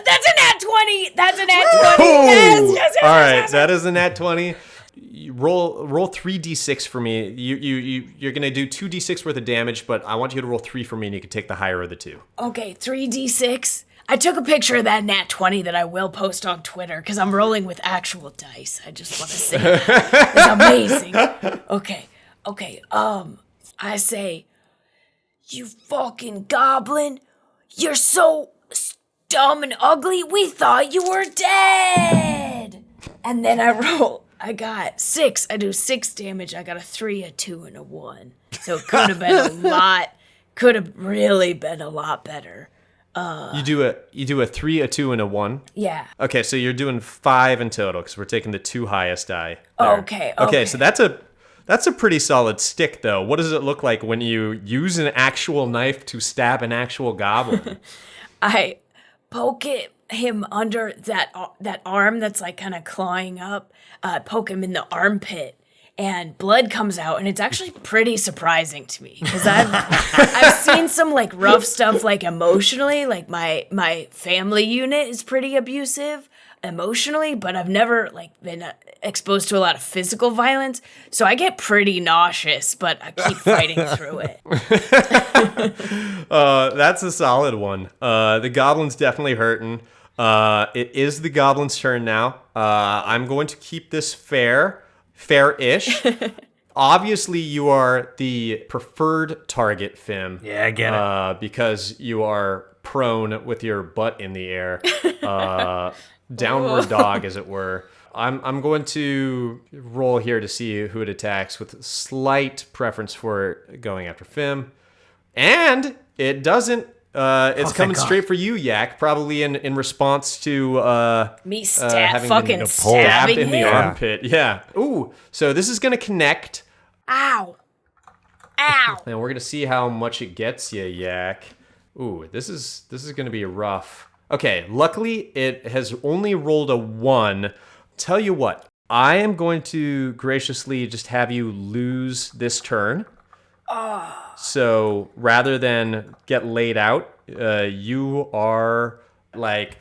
That's a nat 20! That's a nat 20! Yes! All right, that is a nat 20. You roll 3d6 for me. You're gonna do 2d6 worth of damage, but I want you to roll 3 for me, and you can take the higher of the two. Okay, 3d6. I took a picture of that nat 20 that I will post on Twitter because I'm rolling with actual dice. I just want to say that. It's amazing. Okay. I say, you fucking goblin, you're so dumb and ugly, we thought you were dead. And then I got 6. I do 6 damage. I got a 3, a 2, and a 1. So it could have been could have really been a lot better. You do a 3, a 2, and a 1. Yeah. Okay, so you're doing 5 in total because we're taking the 2 highest die. There. Okay. So that's a pretty solid stick, though. What does it look like when you use an actual knife to stab an actual goblin? I poke him under that arm that's like kind of clawing up. Poke him in the armpit, and blood comes out, and it's actually pretty surprising to me because I've seen some like rough stuff like emotionally, like my family unit is pretty abusive emotionally, but I've never like been exposed to a lot of physical violence, so I get pretty nauseous, but I keep fighting through it. That's a solid one. The goblin's definitely hurting. It is the goblin's turn now. I'm going to keep this fair-ish. Obviously, you are the preferred target, Fim. Yeah, I get it. Because you are prone with your butt in the air. Downward dog, as it were. I'm going to roll here to see who it attacks with slight preference for going after Fim. And it doesn't. It's coming straight for you, Yak, probably in response to Me having fucking been stabbing stabbed in the him. armpit. Yeah. Ooh. So this is gonna connect, Ow. and we're gonna see how much it gets you, Yak. Ooh, this is gonna be rough. Okay. Luckily, it has only rolled a 1. Tell you what, I am going to graciously just have you lose this turn. So rather than get laid out, you are like,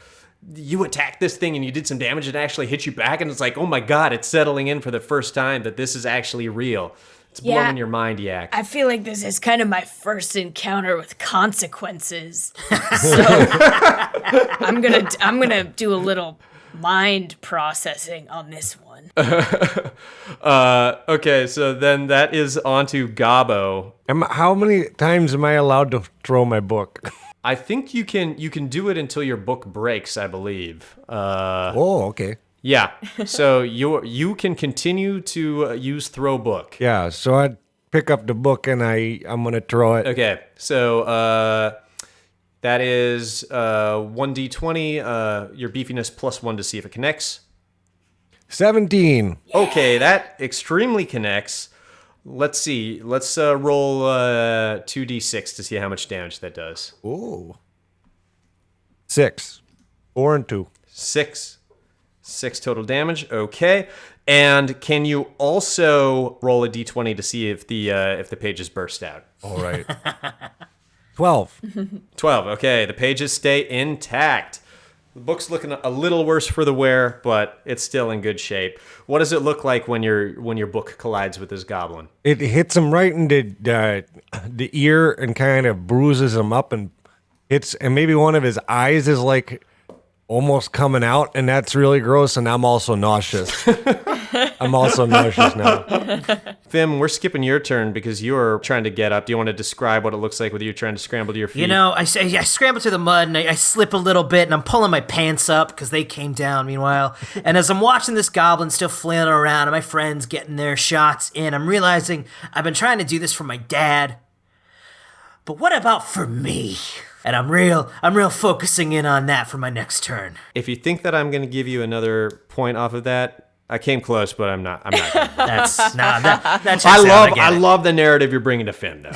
you attacked this thing and you did some damage and it actually hit you back, and it's like, oh my god, it's settling in for the first time that this is actually real. It's blowing your mind, Yak. I feel like this is kind of my first encounter with consequences. So I'm gonna do a little mind processing on this one. Okay, so then that is onto Gabo. How many times am I allowed to throw my book? I think you can do it until your book breaks, I believe. Okay. Yeah. So you can continue to use throw book. Yeah, so I'd pick up the book and I'm going to throw it. Okay. So that is 1d20, your beefiness plus 1 to see if it connects. 17. Okay, that extremely connects. Let's see. Let's roll 2d6 to see how much damage that does. Ooh. 6. 4 and 2. 6 total damage. Okay. And can you also roll a d20 to see if the pages burst out? All right. 12. 12. Okay, the pages stay intact. The book's looking a little worse for the wear, but it's still in good shape. What does it look like when your book collides with this goblin? It hits him right in the ear and kind of bruises him up, and maybe one of his eyes is like almost coming out, and that's really gross, and I'm also nauseous. I'm also nauseous now. Fim, we're skipping your turn because you're trying to get up. Do you want to describe what it looks like with you trying to scramble to your feet? You know, I scramble through the mud and I slip a little bit and I'm pulling my pants up because they came down meanwhile. And as I'm watching this goblin still flailing around and my friends getting their shots in, I'm realizing I've been trying to do this for my dad. But what about for me? And I'm real focusing in on that for my next turn. If you think that I'm going to give you another point off of that, I came close, but I'm not. Gonna. That checks I love the narrative you're bringing to Fim, though.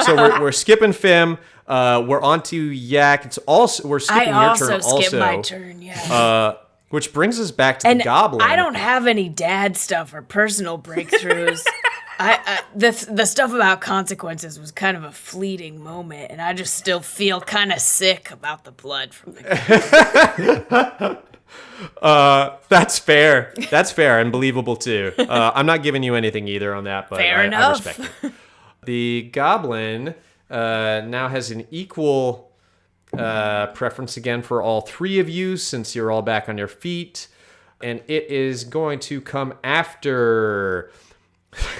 So we're skipping Fim. We're on to Yak. We're skipping your turn. I also skipped my turn. Yeah. Which brings us back to the goblin. I don't have any dad stuff or personal breakthroughs. The stuff about consequences was kind of a fleeting moment, and I just still feel kind of sick about the blood from the That's fair. That's fair and believable too. I'm not giving you anything either on that, but Fair enough. I respect it. The goblin now has an equal preference again for all three of you since you're all back on your feet, and it is going to come after.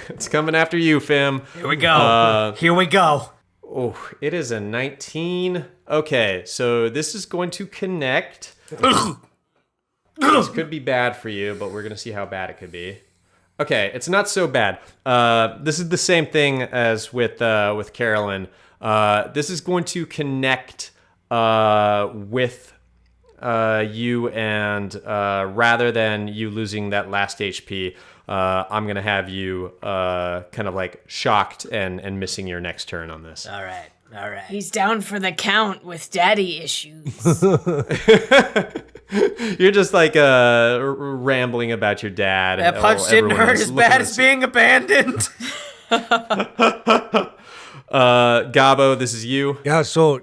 It's coming after you, Fim. Here we go. Here we go. Oh, it is a 19. Okay, so this is going to connect. This could be bad for you, but we're going to see how bad it could be. Okay, it's not so bad. This is the same thing as with Carolyn. This is going to connect with you, and rather than you losing that last HP, I'm going to have you kind of like shocked and missing your next turn on this. All right. He's down for the count with daddy issues. You're just like rambling about your dad. That punch didn't hurt as bad as being abandoned. Gabo, this is you. Yeah, so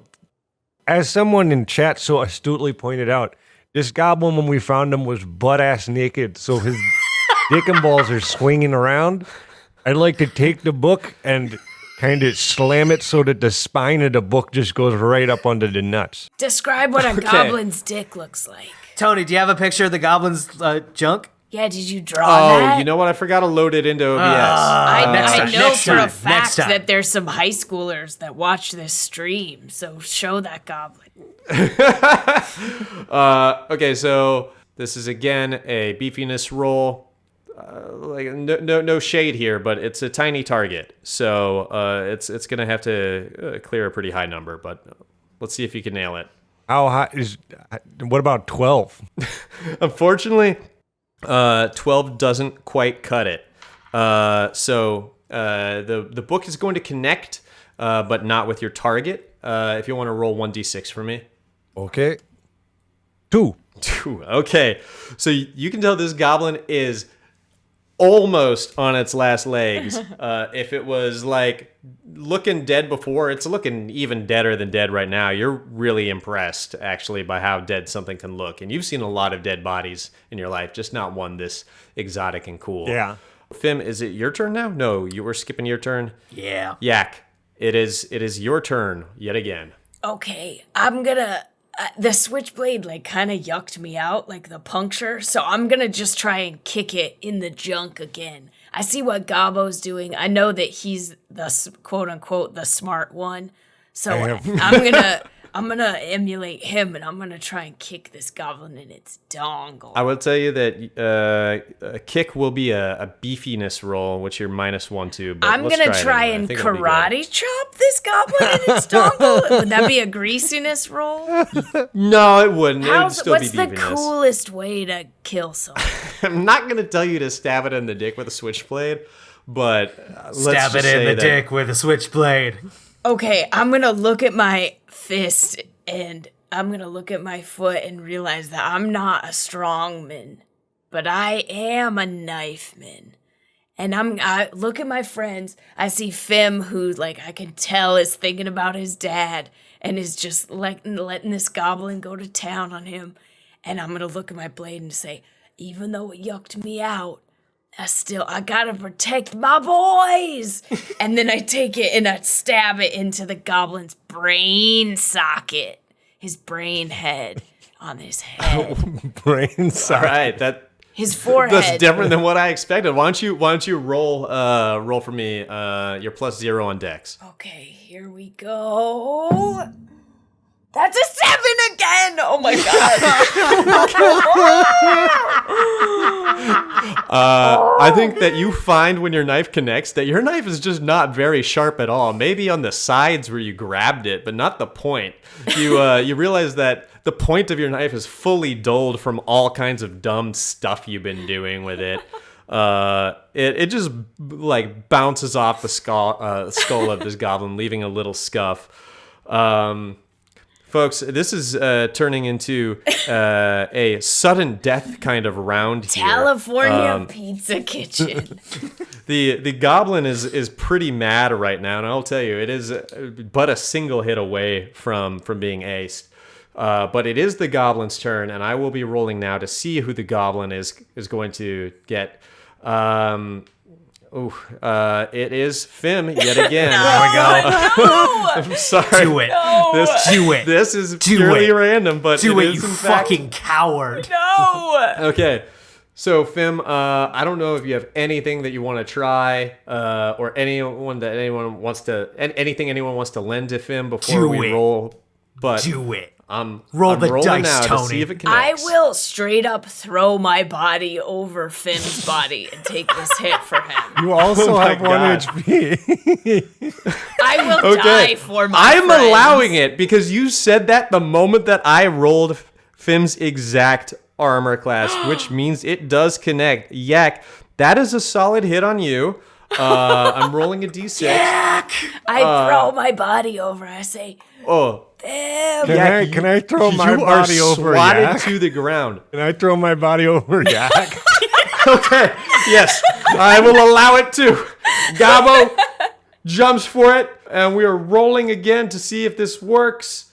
as someone in chat so astutely pointed out, this goblin, when we found him, was butt-ass naked, so his dick and balls are swinging around. I'd like to take the book and kind of slam it so that the spine of the book just goes right up under the nuts. Describe what a goblin's dick looks like. Tony, do you have a picture of the goblin's junk? Yeah, did you draw that? Oh, you know what? I forgot to load it into OBS. I know for a fact Next time. that there's some high schoolers that watch this stream, so show that goblin. Okay, so this is again a beefiness roll. Like no shade here, but it's a tiny target, so it's gonna have to clear a pretty high number. But let's see if you can nail it. How high is? What about 12? Unfortunately, 12 doesn't quite cut it. So the book is going to connect, but not with your target. If you want to roll 1d6 for me. Okay. 2. 2. Okay, so you can tell this goblin is almost on its last legs. If it was like looking dead before, it's looking even deader than dead right now. You're really impressed actually by how dead something can look. And you've seen a lot of dead bodies in your life, just not one this exotic and cool. Yeah. Fim, is it your turn now? No, you were skipping your turn. Yeah. Yak, it is your turn yet again. Okay, I'm gonna... the switchblade, like, kind of yucked me out, like the puncture, so I'm gonna just try and kick it in the junk again. I see what Gabo's doing. I know that he's the quote-unquote the smart one, so I'm gonna emulate him, and I'm gonna try and kick this goblin in its dongle. I will tell you that a kick will be a beefiness roll, which you're -1 to. But I'm gonna try and karate chop this goblin in its dongle. Would that be a greasiness roll? No, it wouldn't. It would still What's be the beefiness. coolest way to kill someone? I'm not gonna tell you to stab it in the dick with a switchblade, but let's Stab just it in say the that dick with a switchblade. Okay, I'm gonna look at my fist and I'm gonna look at my foot and realize that I'm not a strongman, but I am a knifeman. And I look at my friends. I see Fim, who like I can tell is thinking about his dad and is just letting this goblin go to town on him. And I'm gonna look at my blade and say, even though it yucked me out, I gotta protect my boys. And then I take it and I stab it into the goblin's brain socket, his brain head on his head. Brain socket. All right, that His forehead. That's different than what I expected. Why don't you roll for me your +0 on Dex? Okay, here we go. That's a 7 again! Oh my god. I think that you find when your knife connects that your knife is just not very sharp at all. Maybe on the sides where you grabbed it, but not the point. You realize that the point of your knife is fully dulled from all kinds of dumb stuff you've been doing with it. It just like bounces off the skull of this goblin, leaving a little scuff. Folks, this is turning into a sudden death kind of round here. California Pizza Kitchen. The goblin is pretty mad right now, and I'll tell you, it is but a single hit away from being aced. But it is the goblin's turn, and I will be rolling now to see who the goblin is going to get. It is Fim yet again. There we go. I'm sorry. Do it. Do it. This is purely random, but Do it it, is you in fact. fucking coward. No! Okay. So, Fim, I don't know if you have anything that you want to try, or anything anyone wants to lend to Fim before we roll. But Do it. Roll the dice, now Tony. to see if it I connects. will straight up throw my body over Finn's body and take this hit for him. You also my have 1 God. HP. I will die for my I'm friends. allowing it because you said that the moment that I rolled Fim's exact armor class, which means it does connect. Yak, that is a solid hit on you. I'm rolling a d6. I throw my body over. I say, Oh, Fim. Can I throw my you are body over swatted Yak? to the ground. Can I throw my body over Yak? Okay, yes, I will allow it too. Gabo jumps for it, and we are rolling again to see if this works.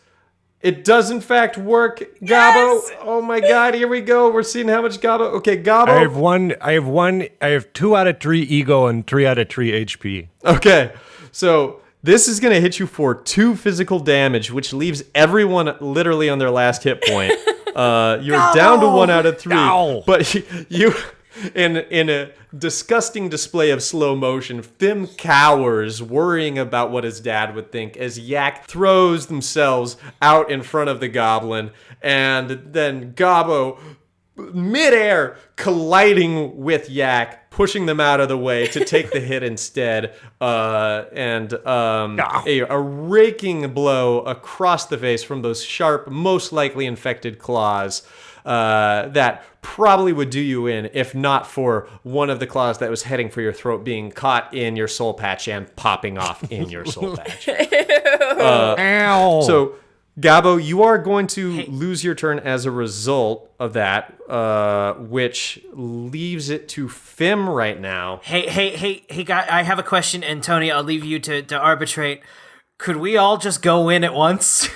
It does in fact work. Gabo, oh my god, here we go. We're seeing how much Gabo. Okay, Gabo. I have 2 out of 3 ego and 3 out of 3 HP. Okay, so this is going to hit you for 2 physical damage, which leaves everyone literally on their last hit point. You're down to 1 out of 3. No. But you, in a disgusting display of slow motion, Fim cowers, worrying about what his dad would think, as Yak throws themselves out in front of the goblin, and then Gabo, midair, colliding with Yak, pushing them out of the way to take the hit instead, and a raking blow across the face from those sharp, most likely infected claws that probably would do you in if not for one of the claws that was heading for your throat being caught in your soul patch and popping off in your soul patch. Ow. So, Gabo, you are going to lose your turn as a result of that, which leaves it to Fim right now. Hey, guy, I have a question, and Tony, I'll leave you to arbitrate. Could we all just go in at once?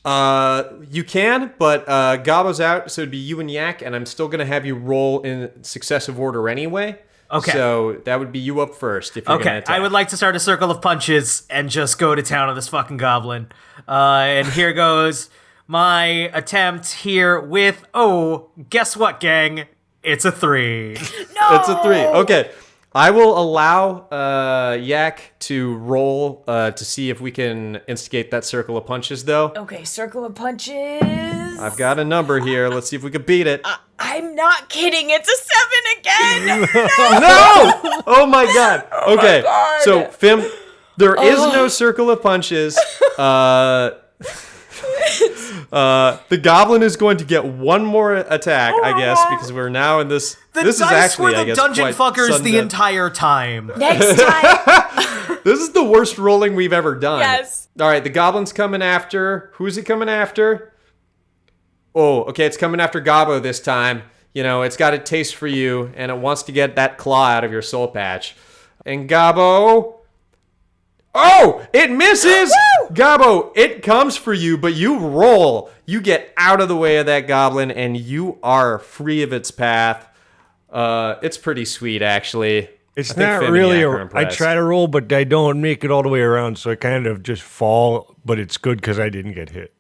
You can, but Gabo's out, so it'd be you and Yak, and I'm still going to have you roll in successive order anyway. Okay. So that would be you up first if you're going to Okay, attack. I would like to start a circle of punches and just go to town on this fucking goblin. And here goes my attempt here with, guess what, gang? It's a 3. It's a 3. Okay. I will allow Yak to roll to see if we can instigate that circle of punches, though. Okay, circle of punches. I've got a number here. Let's see if we can beat it. I'm not kidding. It's a 7 again. No! Oh my god. Okay. So, Fim, there is no circle of punches. The goblin is going to get one more attack, I guess, because we're now in this. This is dice actually, were I the guess, dungeon quite fuckers sudden the death. entire time. Next time. This is the worst rolling we've ever done. Yes. All right, the goblin's coming after. Who's it coming after? Oh, okay, it's coming after Gabo this time. You know, it's got a taste for you, and it wants to get that claw out of your soul patch. And Gabo... Oh, it misses! Gabo, it comes for you, but you roll. You get out of the way of that goblin, and you are free of its path. It's pretty sweet, actually. It's I think not Fim and really. Yak are I impressed. try to roll, but I don't make it all the way around, so I kind of just fall. But it's good because I didn't get hit.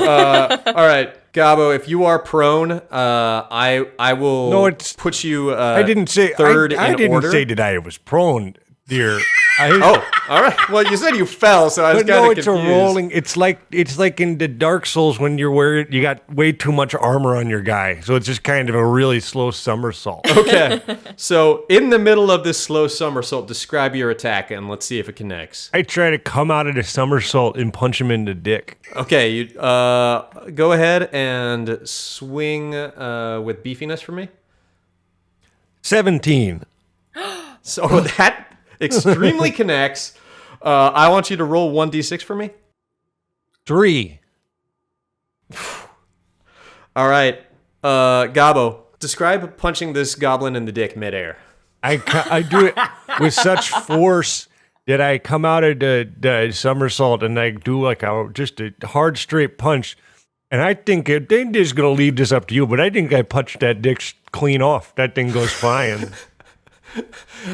All right. Gabo, if you are prone, I will put you I didn't say third I in didn't order. say that I was prone, dear. Oh, all right. Well, you said you fell, so I was But kind no, of it's confused. a rolling. It's like in the Dark Souls when you got way too much armor on your guy, so it's just kind of a really slow somersault. Okay. So in the middle of this slow somersault, describe your attack, and let's see if it connects. I try to come out of the somersault and punch him in the dick. Okay, you go ahead and swing with beefiness for me. 17. So that extremely connects. I want you to roll 1d6 for me. 3. All right. Gabo, describe punching this goblin in the dick midair. I do it with such force that I come out of the somersault and I do like just a hard straight punch. And I think they're just gonna leave this up to you, but I think I punched that dick clean off. That thing goes flying.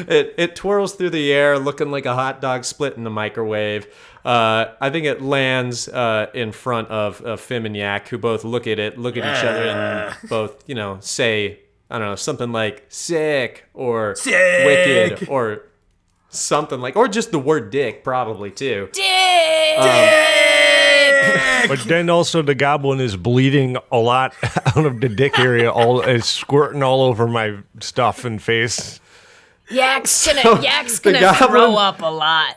It twirls through the air, looking like a hot dog split in the microwave. I think it lands in front of Fim and Yak, who both look at each other, and both, say, I don't know, something like sick or Sick. wicked or something like, or just the word dick, probably too. But then also the goblin is bleeding a lot out of the dick area, is squirting all over my stuff and face. Yak's the gonna goblin- throw up a lot.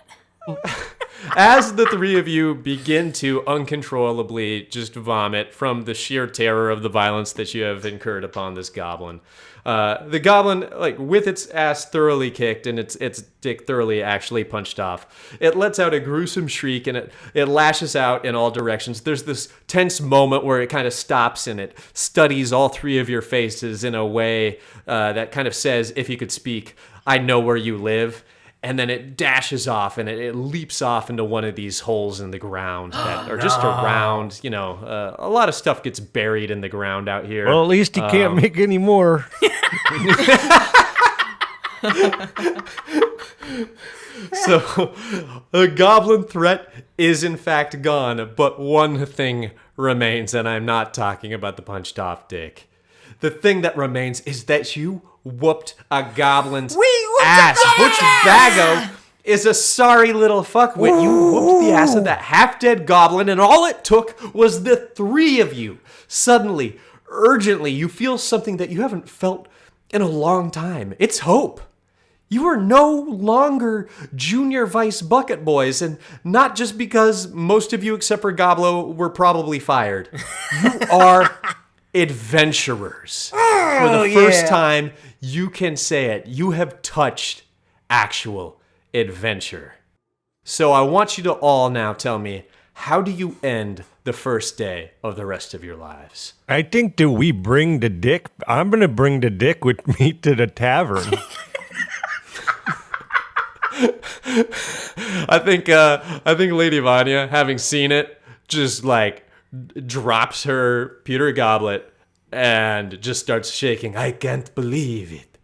As the three of you begin to uncontrollably just vomit from the sheer terror of the violence that you have incurred upon this goblin, the goblin, like with its ass thoroughly kicked and its dick thoroughly actually punched off, it lets out a gruesome shriek and it lashes out in all directions. There's this tense moment where it kind of stops and it studies all three of your faces in a way that kind of says, if you could speak, I know where you live. And then it dashes off and it leaps off into one of these holes in the ground that are just around, a lot of stuff gets buried in the ground out here. Well, at least he can't make any more. So the goblin threat is in fact gone, but one thing remains, and I'm not talking about the punched off dick. The thing that remains is that you whooped a goblin's ass. Butch Bago is a sorry little fuckwit. You whooped the ass of that half-dead goblin, and all it took was the three of you. Suddenly, urgently, you feel something that you haven't felt in a long time. It's hope. You are no longer junior vice bucket boys, and not just because most of you except for Goblo were probably fired. You are adventurers. For the first time, you can say it. You have touched actual adventure. So I want you to all now tell me, how do you end the first day of the rest of your lives? I think that we bring the dick. I'm going to bring the dick with me to the tavern. I think Lady Vanya, having seen it, just like drops her pewter goblet and just starts shaking. I can't believe it.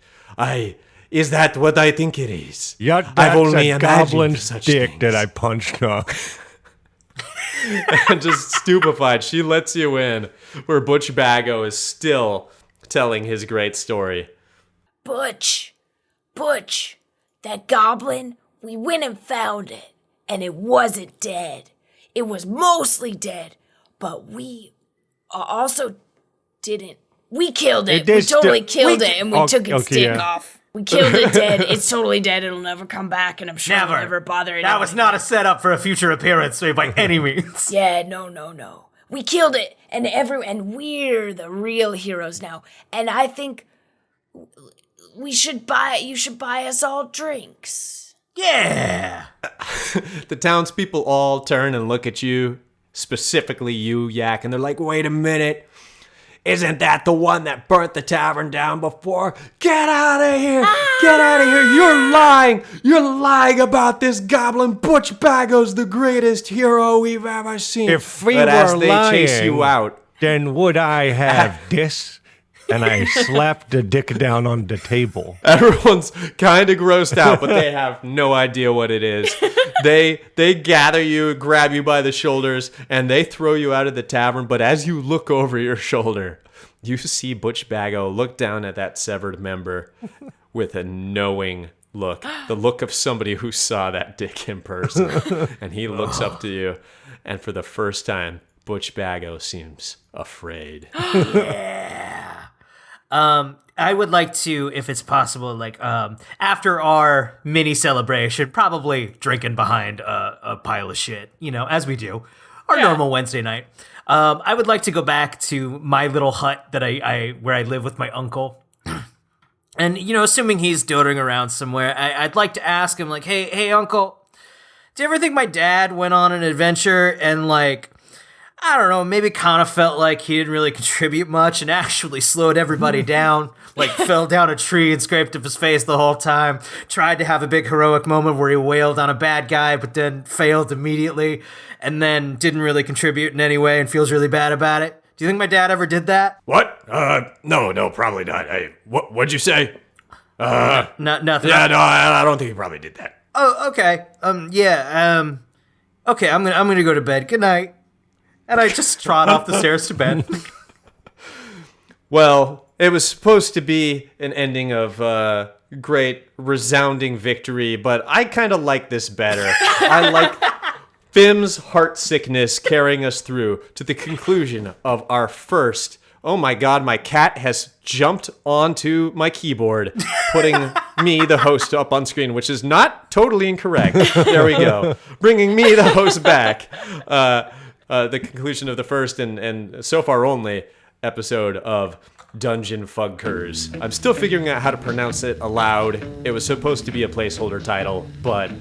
Is that what I think it is? Yeah, that's I've only a imagined goblin's such dick things. that I punched off. And just stupefied, she lets you in, where Butch Bago is still telling his great story. Butch, that goblin, we went and found it, and it wasn't dead. It was mostly dead, but we also didn't. We killed it. We totally killed it, and we took its dick off. We killed it dead. It's totally dead. It'll never come back, and I'm sure it'll never bother anyone. That was not a setup for a future appearance by any means. Yeah, no. We killed it, and we're the real heroes now. And I think you should buy us all drinks. Yeah. The townspeople all turn and look at you, specifically you, Yak, and they're like, wait a minute. Isn't that the one that burnt the tavern down before? Get out of here! Get out of here! You're lying! You're lying about this goblin. Butch Bago's the greatest hero we've ever seen. If we but as were they chase lying, you out, then would I have this? and I slapped the dick down on the table. Everyone's kind of grossed out, but they have no idea what it is. They gather you, grab you by the shoulders, and they throw you out of the tavern. But as you look over your shoulder, you see Butch Baggo look down at that severed member with a knowing look, the look of somebody who saw that dick in person. And he looks up to you, and for the first time, Butch Baggo seems afraid. I would like to, if it's possible, like after our mini celebration, probably drinking behind a pile of shit, as we do, our normal Wednesday night. I would like to go back to my little hut that where I live with my uncle. And, assuming he's doting around somewhere, I'd like to ask him, like, hey, uncle, do you ever think my dad went on an adventure and, like, I don't know, maybe kind of felt like he didn't really contribute much and actually slowed everybody down, like fell down a tree and scraped up his face the whole time, tried to have a big heroic moment where he wailed on a bad guy but then failed immediately and then didn't really contribute in any way and feels really bad about it? Do you think my dad ever did that? What? No, probably not. Hey, what'd you say? Nothing. Yeah, no, I don't think he probably did that. Oh, okay. Okay, I'm gonna go to bed. Good night. And I just trot off the stairs to bed. Well, it was supposed to be an ending of great, resounding victory, but I kind of like this better. I like Fim's heart sickness carrying us through to the conclusion of our first. Oh my God, my cat has jumped onto my keyboard, putting me, the host, up on screen, which is not totally incorrect. There we go. Bringing me, the host, back. The conclusion of the first and so far only episode of Dungeon Fugkers. I'm still figuring out how to pronounce it aloud. It was supposed to be a placeholder title, but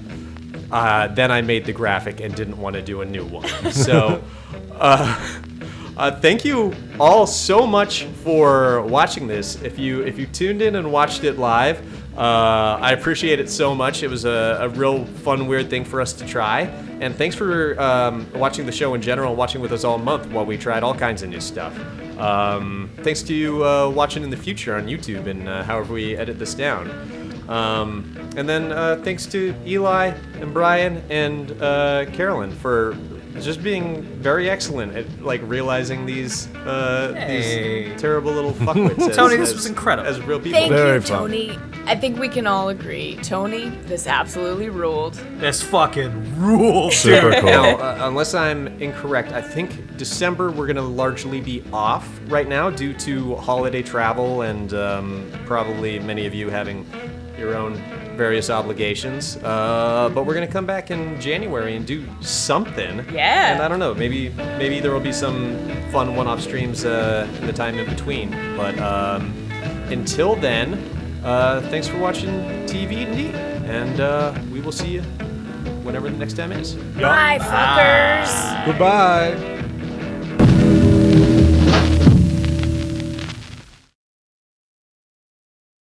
then I made the graphic and didn't want to do a new one. So, thank you all so much for watching this. If you tuned in and watched it live, I appreciate it so much. It was a real fun, weird thing for us to try. And thanks for watching the show in general, watching with us all month while we tried all kinds of new stuff. Thanks to you watching in the future on YouTube and however we edit this down. And then thanks to Eli and Brian and Carolyn for just being very excellent at realizing these terrible little fuckwits. Tony, this was incredible. As real people. Thank Very you, fun. Tony. I think we can all agree, Tony, this absolutely ruled. This fucking rules. Super cool. Now, unless I'm incorrect, I think December we're going to largely be off right now due to holiday travel and probably many of you having your own various obligations. But we're going to come back in January and do something. Yeah. And I don't know, maybe there will be some fun one-off streams in the time in between. But until then, thanks for watching TV&D, and we will see you whenever the next time is. Bye, fuckers. Goodbye.